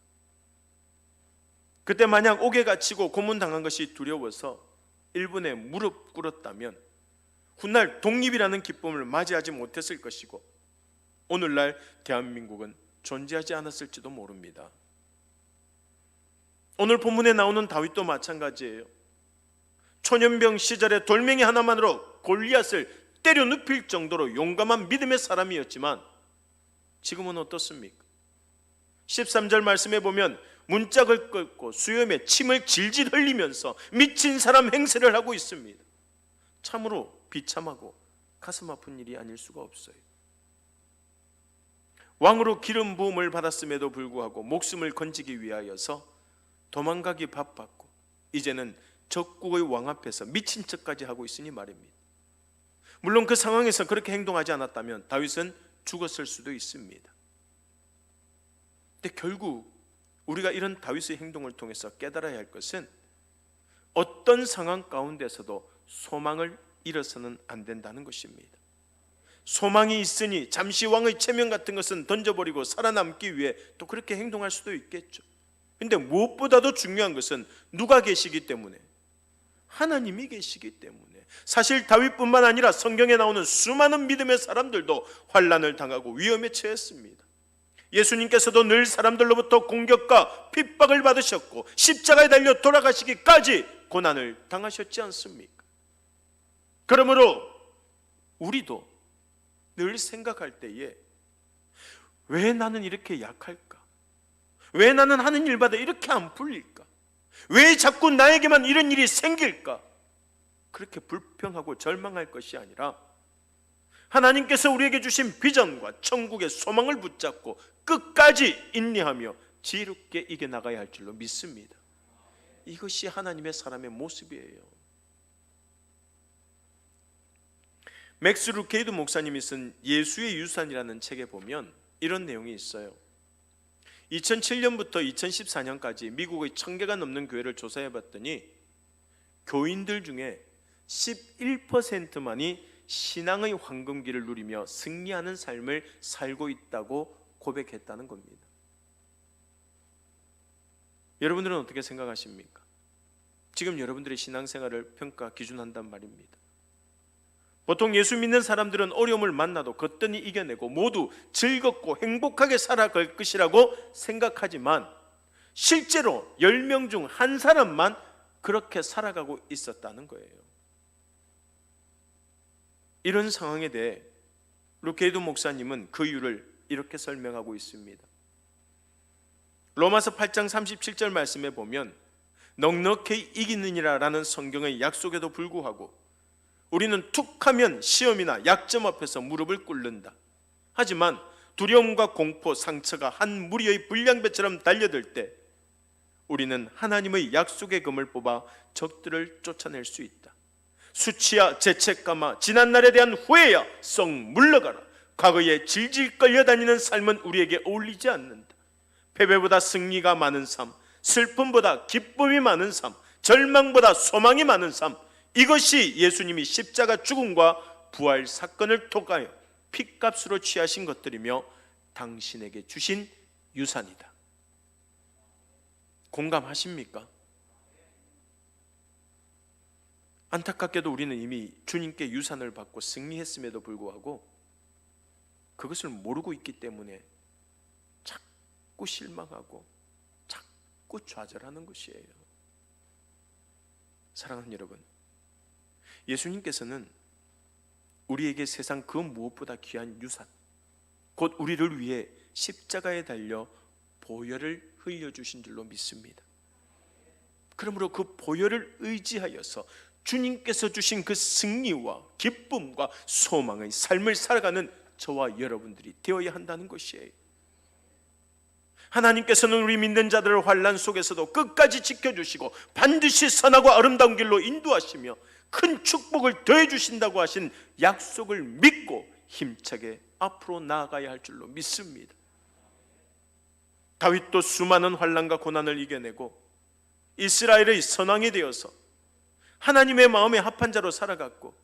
그때 만약 옥에 갇히고 고문당한 것이 두려워서 일본에 무릎 꿇었다면 훗날 독립이라는 기쁨을 맞이하지 못했을 것이고 오늘날 대한민국은 존재하지 않았을지도 모릅니다. 오늘 본문에 나오는 다윗도 마찬가지예요. 초년병 시절에 돌멩이 하나만으로 골리앗을 때려 눕힐 정도로 용감한 믿음의 사람이었지만 지금은 어떻습니까? 13절 말씀에 보면 문짝을 긁고 수염에 침을 질질 흘리면서 미친 사람 행세를 하고 있습니다. 참으로 비참하고 가슴 아픈 일이 아닐 수가 없어요. 왕으로 기름 부음을 받았음에도 불구하고 목숨을 건지기 위하여서 도망가기 바빴고 이제는 적국의 왕 앞에서 미친 척까지 하고 있으니 말입니다. 물론 그 상황에서 그렇게 행동하지 않았다면 다윗은 죽었을 수도 있습니다. 근데 결국 우리가 이런 다윗의 행동을 통해서 깨달아야 할 것은 어떤 상황 가운데서도 소망을 잃어서는 안 된다는 것입니다. 소망이 있으니 잠시 왕의 체면 같은 것은 던져버리고 살아남기 위해 또 그렇게 행동할 수도 있겠죠. 근데 무엇보다도 중요한 것은 누가 계시기 때문에, 하나님이 계시기 때문에. 사실 다윗뿐만 아니라 성경에 나오는 수많은 믿음의 사람들도 환난을 당하고 위험에 처했습니다. 예수님께서도 늘 사람들로부터 공격과 핍박을 받으셨고 십자가에 달려 돌아가시기까지 고난을 당하셨지 않습니까? 그러므로 우리도 늘 생각할 때에 왜 나는 이렇게 약할까? 왜 나는 하는 일마다 이렇게 안 풀릴까? 왜 자꾸 나에게만 이런 일이 생길까? 그렇게 불평하고 절망할 것이 아니라 하나님께서 우리에게 주신 비전과 천국의 소망을 붙잡고 끝까지 인내하며 지혜롭게 이겨나가야 할 줄로 믿습니다. 이것이 하나님의 사람의 모습이에요. 맥스 루케이드 목사님이 쓴 예수의 유산이라는 책에 보면 이런 내용이 있어요. 2007년부터 2014년까지 미국의 1000개가 넘는 교회를 조사해 봤더니 교인들 중에 11%만이 신앙의 황금기를 누리며 승리하는 삶을 살고 있다고 고백했다는 겁니다. 여러분들은 어떻게 생각하십니까? 지금 여러분들의 신앙생활을 평가 기준한단 말입니다. 보통 예수 믿는 사람들은 어려움을 만나도 거뜬히 이겨내고 모두 즐겁고 행복하게 살아갈 것이라고 생각하지만 실제로 10명 중 한 사람만 그렇게 살아가고 있었다는 거예요. 이런 상황에 대해 루케이드 목사님은 그 이유를 이렇게 설명하고 있습니다. 로마서 8장 37절 말씀에 보면 넉넉히 이기느니라라는 성경의 약속에도 불구하고 우리는 툭하면 시험이나 약점 앞에서 무릎을 꿇는다. 하지만 두려움과 공포, 상처가 한 무리의 불량배처럼 달려들 때 우리는 하나님의 약속의 금을 뽑아 적들을 쫓아낼 수 있다. 수치야 죄책감아 지난날에 대한 후회야 썩 물러가라. 과거에 질질 끌려다니는 삶은 우리에게 어울리지 않는다. 패배보다 승리가 많은 삶, 슬픔보다 기쁨이 많은 삶, 절망보다 소망이 많은 삶, 이것이 예수님이 십자가 죽음과 부활 사건을 통하여 핏값으로 취하신 것들이며 당신에게 주신 유산이다. 공감하십니까? 안타깝게도 우리는 이미 주님께 유산을 받고 승리했음에도 불구하고 그것을 모르고 있기 때문에 자꾸 실망하고 자꾸 좌절하는 것이에요. 사랑하는 여러분, 예수님께서는 우리에게 세상 그 무엇보다 귀한 유산, 곧 우리를 위해 십자가에 달려 보혈을 흘려주신 줄로 믿습니다. 그러므로 그 보혈을 의지하여서 주님께서 주신 그 승리와 기쁨과 소망의 삶을 살아가는 저와 여러분들이 되어야 한다는 것이에요. 하나님께서는 우리 믿는 자들을 환난 속에서도 끝까지 지켜주시고 반드시 선하고 아름다운 길로 인도하시며 큰 축복을 더해 주신다고 하신 약속을 믿고 힘차게 앞으로 나아가야 할 줄로 믿습니다. 다윗도 수많은 환난과 고난을 이겨내고 이스라엘의 선왕이 되어서 하나님의 마음에 합한 자로 살아갔고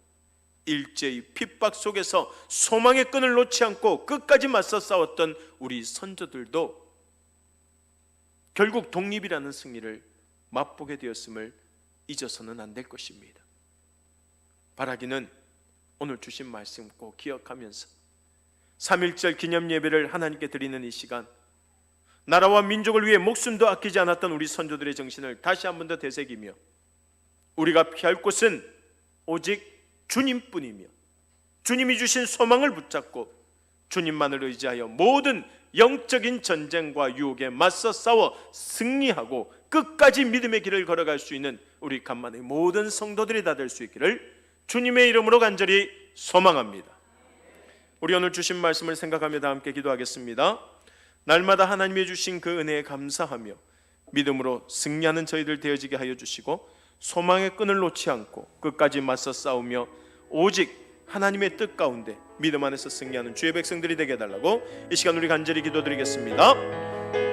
일제히 핍박 속에서 소망의 끈을 놓지 않고 끝까지 맞서 싸웠던 우리 선조들도 결국 독립이라는 승리를 맛보게 되었음을 잊어서는 안 될 것입니다. 바라기는 오늘 주신 말씀 꼭 기억하면서 3.1절 기념 예배를 하나님께 드리는 이 시간, 나라와 민족을 위해 목숨도 아끼지 않았던 우리 선조들의 정신을 다시 한 번 더 되새기며 우리가 피할 곳은 오직 주님뿐이며 주님이 주신 소망을 붙잡고 주님만을 의지하여 모든 영적인 전쟁과 유혹에 맞서 싸워 승리하고 끝까지 믿음의 길을 걸어갈 수 있는 우리 간만의 모든 성도들이 다 될 수 있기를 주님의 이름으로 간절히 소망합니다. 우리 오늘 주신 말씀을 생각하며 다 함께 기도하겠습니다. 날마다 하나님이 주신 그 은혜에 감사하며 믿음으로 승리하는 저희들 되어지게 하여 주시고 소망의 끈을 놓지 않고 끝까지 맞서 싸우며 오직 하나님의 뜻 가운데 믿음 안에서 승리하는 주의 백성들이 되게 해달라고 이 시간 우리 간절히 기도드리겠습니다.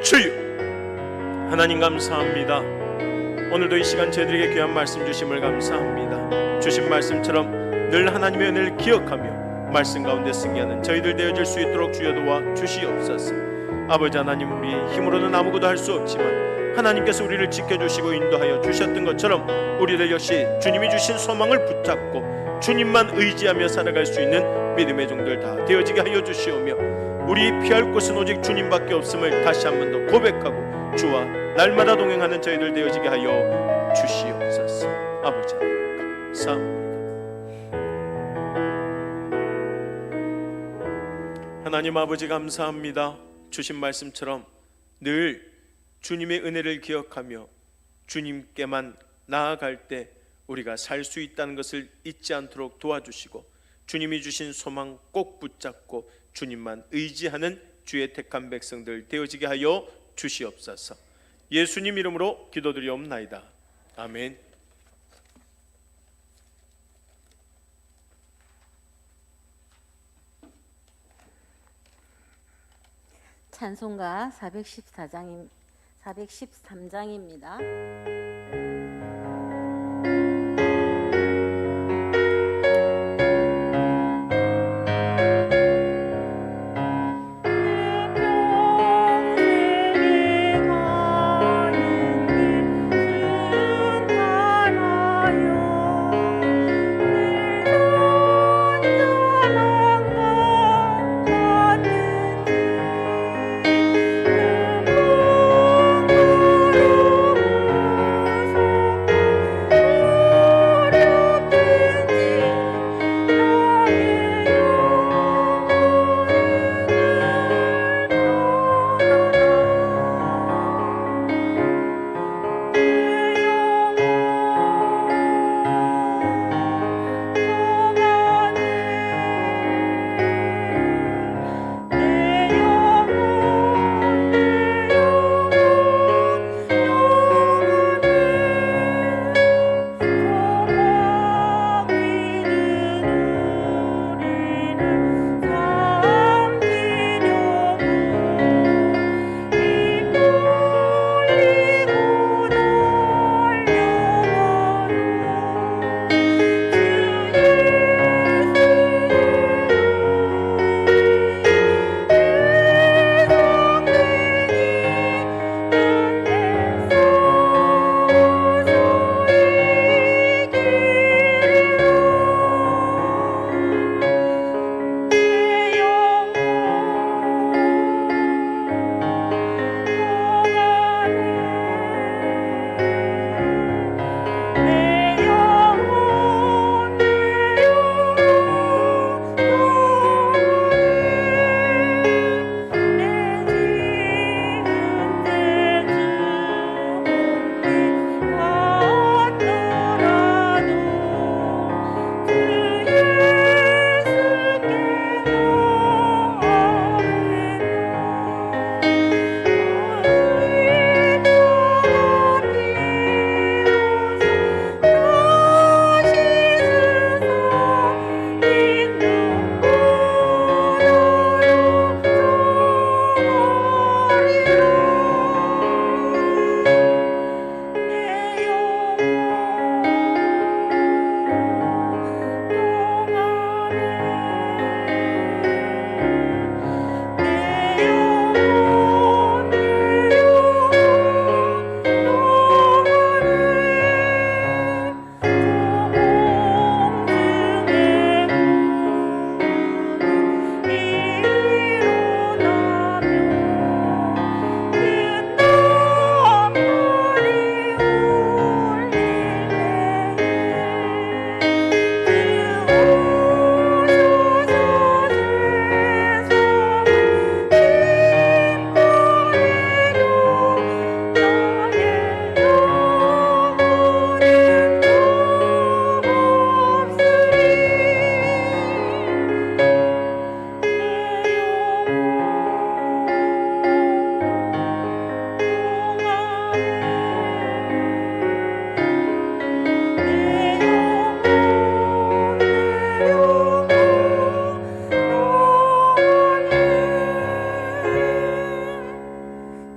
주여 하나님 감사합니다. 오늘도 이 시간 저희들에게 귀한 말씀 주심을 감사합니다. 주신 말씀처럼 늘 하나님의 은혜를 기억하며 말씀 가운데 승리하는 저희들 되어질 수 있도록 주여 도와 주시옵소서. 아버지 하나님, 우리 힘으로는 아무것도 할 수 없지만 하나님께서 우리를 지켜주시고 인도하여 주셨던 것처럼 우리들 역시 주님이 주신 소망을 붙잡고 주님만 의지하며 살아갈 수 있는 믿음의 종들 다 되어지게 하여 주시오며, 우리 피할 곳은 오직 주님밖에 없음을 다시 한 번 더 고백하고 주와 날마다 동행하는 저희들 되어지게 하여 주시옵소서. 아버지 하나님 감사합니다. 하나님 아버지 감사합니다. 주신 말씀처럼 늘 주님의 은혜를 기억하며 주님께만 나아갈 때 우리가 살 수 있다는 것을 잊지 않도록 도와주시고, 주님이 주신 소망 꼭 붙잡고 주님만 의지하는 주의 택한 백성들 되어지게 하여 주시옵소서. 예수님 이름으로 기도드리옵나이다. 아멘. 찬송가 413장입니다.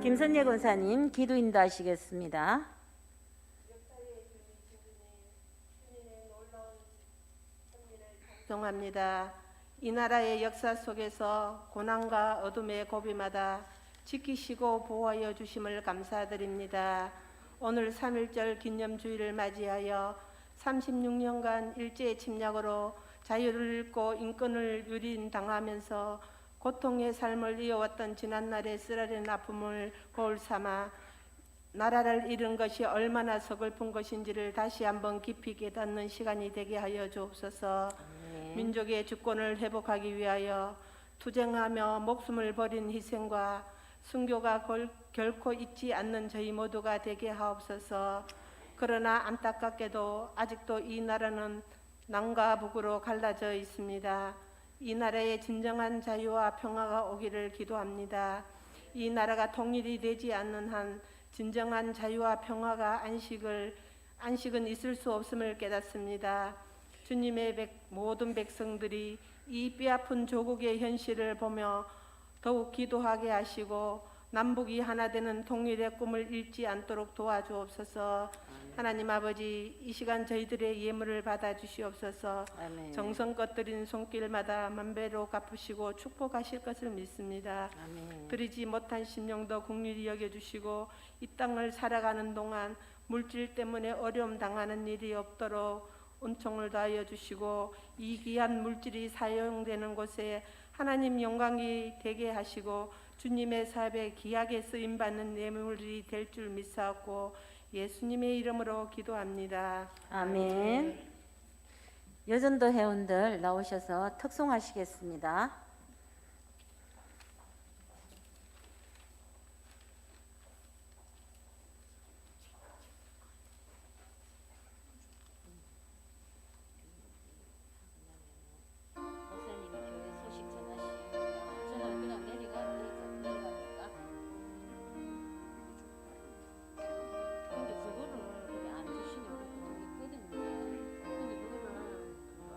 김선예 권사님 기도 인도하시겠습니다. 경합니다. 이 나라의 역사 속에서 고난과 어둠의 고비마다 지키시고 보호하여 주심을 감사드립니다. 오늘 3.1절 기념주일을 맞이하여 36년간 일제 침략으로 자유를 잃고 인권을 유린당하면서 고통의 삶을 이어왔던 지난날의 쓰라린 아픔을 거울 삼아 나라를 잃은 것이 얼마나 서글픈 것인지를 다시 한번 깊이 깨닫는 시간이 되게 하여 주옵소서. 민족의 주권을 회복하기 위하여 투쟁하며 목숨을 버린 희생과 순교가 결코 잊지 않는 저희 모두가 되게 하옵소서. 그러나 안타깝게도 아직도 이 나라는 남과 북으로 갈라져 있습니다. 이 나라의 진정한 자유와 평화가 오기를 기도합니다. 이 나라가 통일이 되지 않는 한 진정한 자유와 평화가 안식은 있을 수 없음을 깨닫습니다. 주님의 모든 백성들이 이 뼈아픈 조국의 현실을 보며 더욱 기도하게 하시고 남북이 하나 되는 통일의 꿈을 잃지 않도록 도와주옵소서. 하나님 아버지, 이 시간 저희들의 예물을 받아주시옵소서. 아멘. 정성껏 드린 손길마다 만배로 갚으시고 축복하실 것을 믿습니다. 아멘. 드리지 못한 심령도 긍휼히 여겨주시고 이 땅을 살아가는 동안 물질 때문에 어려움 당하는 일이 없도록 은총을 다하여 주시고 이 귀한 물질이 사용되는 곳에 하나님 영광이 되게 하시고 주님의 사업에 귀하게 쓰임받는 예물이 될 줄 믿사옵고 예수님의 이름으로 기도합니다. 아멘. 여전도 회원들 나오셔서 특송하시겠습니다. 목사님이 교회 소식 전하시니까 저는 그냥 내려갑니까? 근데 그거를 그게 안 주시니 우리 또 있거든요. 근데 그거를 안 주더라고.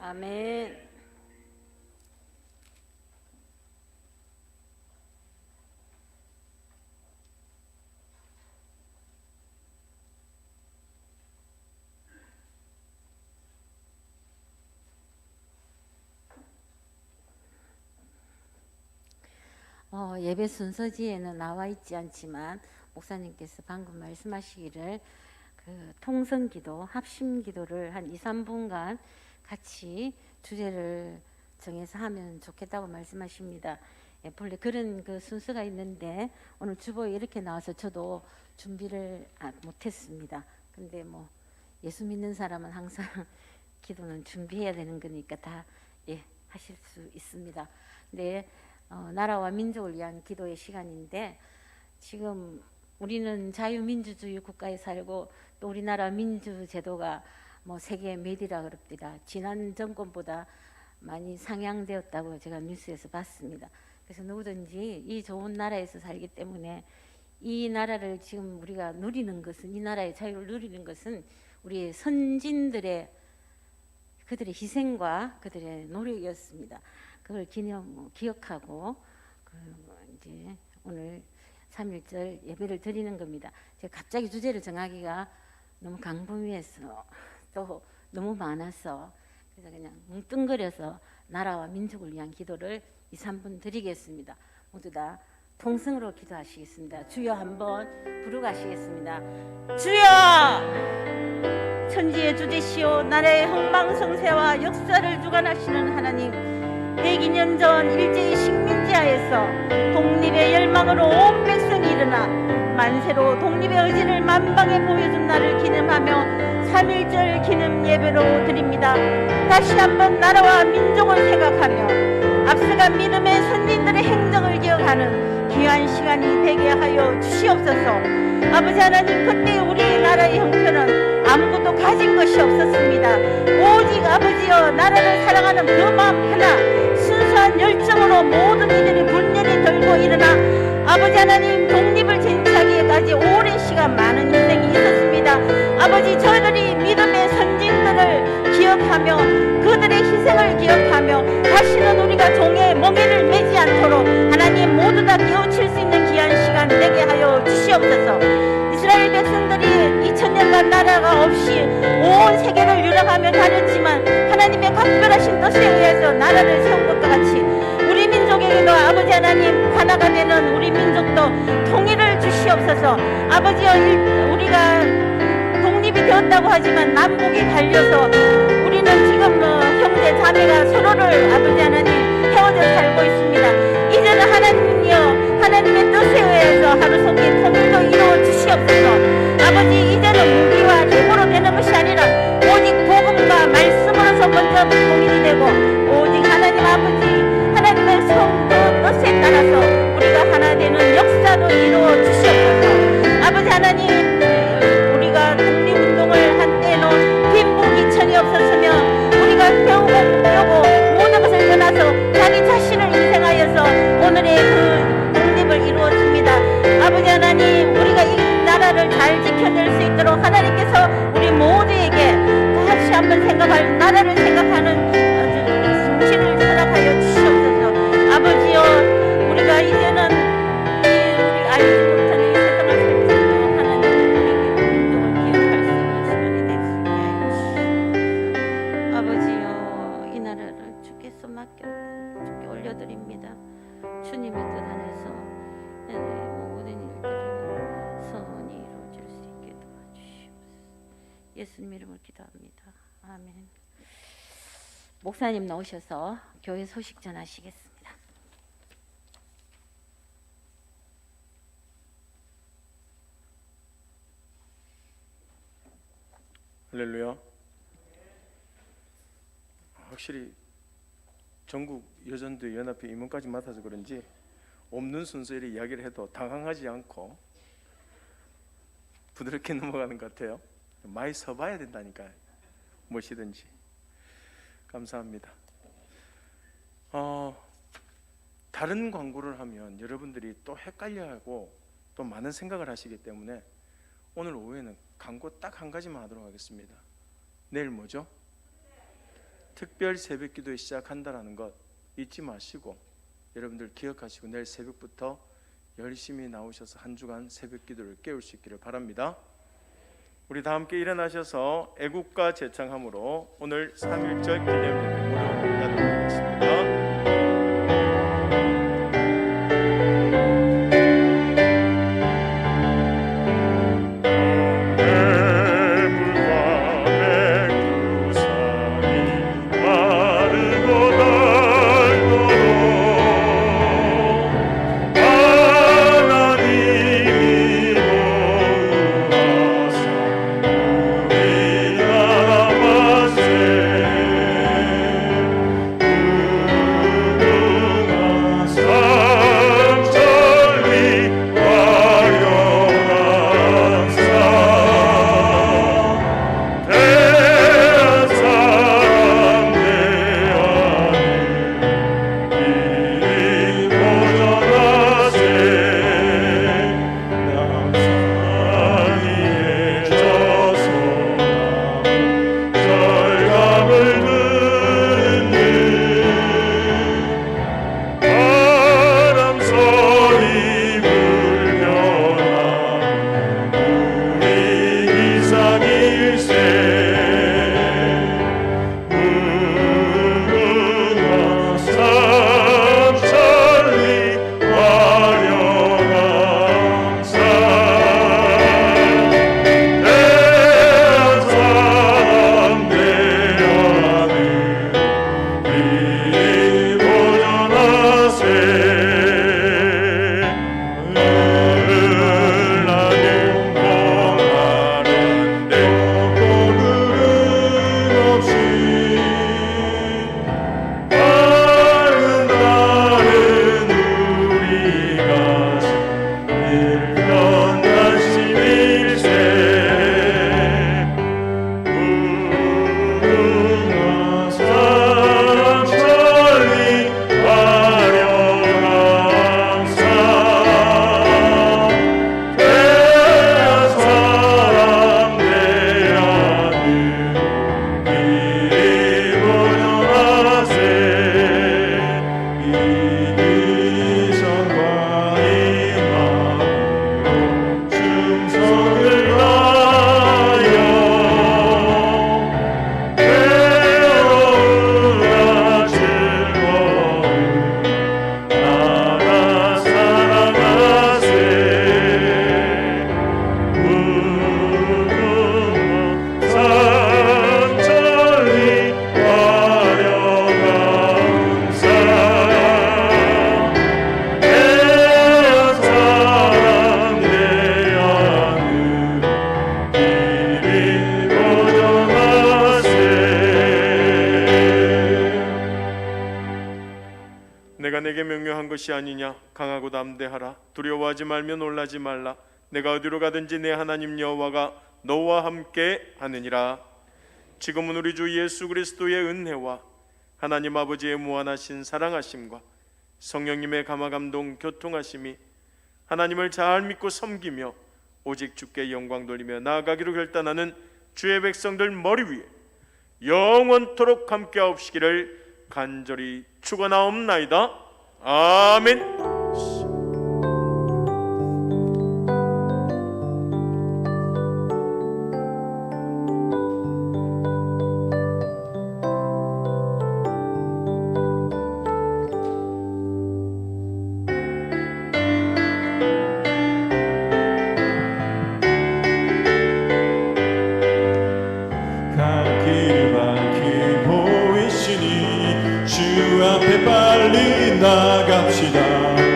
아멘. 예배 순서지에는 나와 있지 않지만 목사님께서 방금 말씀하시기를 그 통성기도, 합심기도를 한 2, 3분간 같이 주제를 정해서 하면 좋겠다고 말씀하십니다. 본래 그런 그 순서가 있는데 오늘 주보에 이렇게 나와서 저도 준비를 못했습니다. 근데 뭐 예수 믿는 사람은 항상 기도는 준비해야 되는 거니까 다 하실 수 있습니다. 근데 나라와 민족을 위한 기도의 시간인데 지금 우리는 자유민주주의 국가에 살고 또 우리나라 민주제도가 뭐 세계 몇이라 그럽니다. 지난 정권보다 많이 상향되었다고 제가 뉴스에서 봤습니다. 그래서 누구든지 이 좋은 나라에서 살기 때문에 이 나라를 지금 우리가 누리는 것은, 이 나라의 자유를 누리는 것은 우리 선진들의 그들의 희생과 그들의 노력이었습니다. 그걸 기억하고 이제 오늘 3.1절 예배를 드리는 겁니다. 제가 갑자기 주제를 정하기가 너무 강범위해서 또 너무 많아서 그래서 그냥 뭉뚱그려서 나라와 민족을 위한 기도를 2, 3분 드리겠습니다. 모두 다 통성으로 기도하시겠습니다. 주여 한번 부르가시겠습니다. 주여! 천지의 주제시오 나라의 흥망성쇠와 역사를 주관하시는 하나님, 102년 전 일제의 식민지하에서 독립의 열망으로 온 백성이 일어나 만세로 독립의 의지를 만방에 보여준 날을 기념하며 3.1절 기념 예배로 드립니다. 다시 한번 나라와 민족을 생각하며 앞서간 믿음의 선진들의 행정을 기억하는 귀한 시간이 되게 하여 주시옵소서. 아버지 하나님, 그때 우리나라의 형편은 아무것도 가진 것이 없었습니다. 오직 아버지여 나라를 사랑하는 그 마음 하나, 순수한 열정으로 모든 이들이 분열이 들고 일어나 아버지 하나님 독립을 쟁취하기까지 오랜 시간 많은 희생이 있었습니다. 아버지, 저희들이 믿음의 선진들을 기억하며 그들의 희생을 기억하며 다시는 우리가 종의 멍에를 매지 않도록 하나님 모두 다 깨우칠 수 있는 귀한 시간 되게 하여 주시옵소서. 이스라엘 백성들이 2000년간 나라가 없이 온 세계를 유랑하며 다녔지만 하나님의 각별하신 뜻에 의해서 나라를 세운 것과 같이 우리 민족에게도 아버지 하나님 하나가 되는 우리 민족도 통일을 주시옵소서. 아버지여, 우리가 독립이 되었다고 하지만 남북이 갈려서 우리는 지금 형제 자매가 서로를 아버지 하나님 헤어져 살고 있습니다. 이제는 하나님이여 하나님의 뜻에 의해서 하루속히 통일도 이루어 주시옵소서. 아버지, 이제는 무기와 힘으로 되는 것이 아니라 오직 복음과 말씀으로서 먼저 통일이 되고 오직 하나님 아버지 하나님의 성도 뜻에 따라서 우리가 하나 되는 역사도 이루어 주시옵소서. 아버지 하나님, 우리가 독립운동을 한 때에는 빈부귀천이 없었으며 우리가 배우고 모든 것을 떠나서 자기 자신을 희생하여서 오늘의 그 독립을 이루었습니다. 아버지 하나님, 우리가 이 나라를 잘 지켜낼 수 있도록 하나님께서 우리 모두에게 다시 한번 생각할 나라를 생각하는 정신을 허락하여 주시옵소서. 아버지여, 우리가 이제는 우리 알지 못하는 이 세상을 살면서 하나님 우리에게 민족을 기억할 수 있는 시간이 될 수 있게 하여 주시옵소서. 아버지여, 이 나라를 주께서 주께 올려드립니다. 주님의 뜻 안에서 모든 일들이 선이 이루어질 수 있게 도와주시옵소서. 예수님 이름으로 기도합니다. 아멘. 목사님 나오셔서 교회 소식 전하시겠습니다. 할렐루야. 확실히 전국 여전도 연합회 임원까지 맡아서 그런지 없는 순서를 이야기를 해도 당황하지 않고 부드럽게 넘어가는 것 같아요. 많이 서봐야 된다니까요. 무엇이든지. 감사합니다. 다른 광고를 하면 여러분들이 또 헷갈려하고 또 많은 생각을 하시기 때문에 오늘 오후에는 광고 딱 한 가지만 하도록 하겠습니다. 내일 뭐죠? 특별 새벽기도에 시작한다라는 것 잊지 마시고 여러분들 기억하시고 내일 새벽부터 열심히 나오셔서 한 주간 새벽기도를 깨울 수 있기를 바랍니다. 우리 다 함께 일어나셔서 애국가 제창함으로 오늘 3.1절 기념예배 무료를 하겠습니다. 내가 내게 명령한 것이 아니냐. 강하고 담대하라. 두려워하지 말며 놀라지 말라. 내가 어디로 가든지 내 하나님 여호와가 너와 함께 하느니라. 지금은 우리 주 예수 그리스도의 은혜와 하나님 아버지의 무한하신 사랑하심과 성령님의 감화감동 교통하심이 하나님을 잘 믿고 섬기며 오직 주께 영광 돌리며 나아가기로 결단하는 주의 백성들 머리 위에 영원토록 함께하옵시기를 간절히 축원하옵나이다. 아멘. 주 앞에 빨리 나갑시다.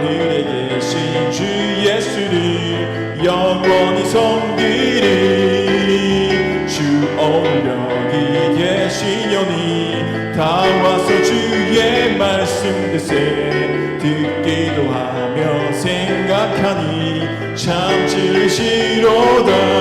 하늘에 계신 주 예수를 영원히 섬기리. 주 오늘 여기 계시려니 다 와서 주의 말씀 듣기도 하며 생각하니 참 지으시로다.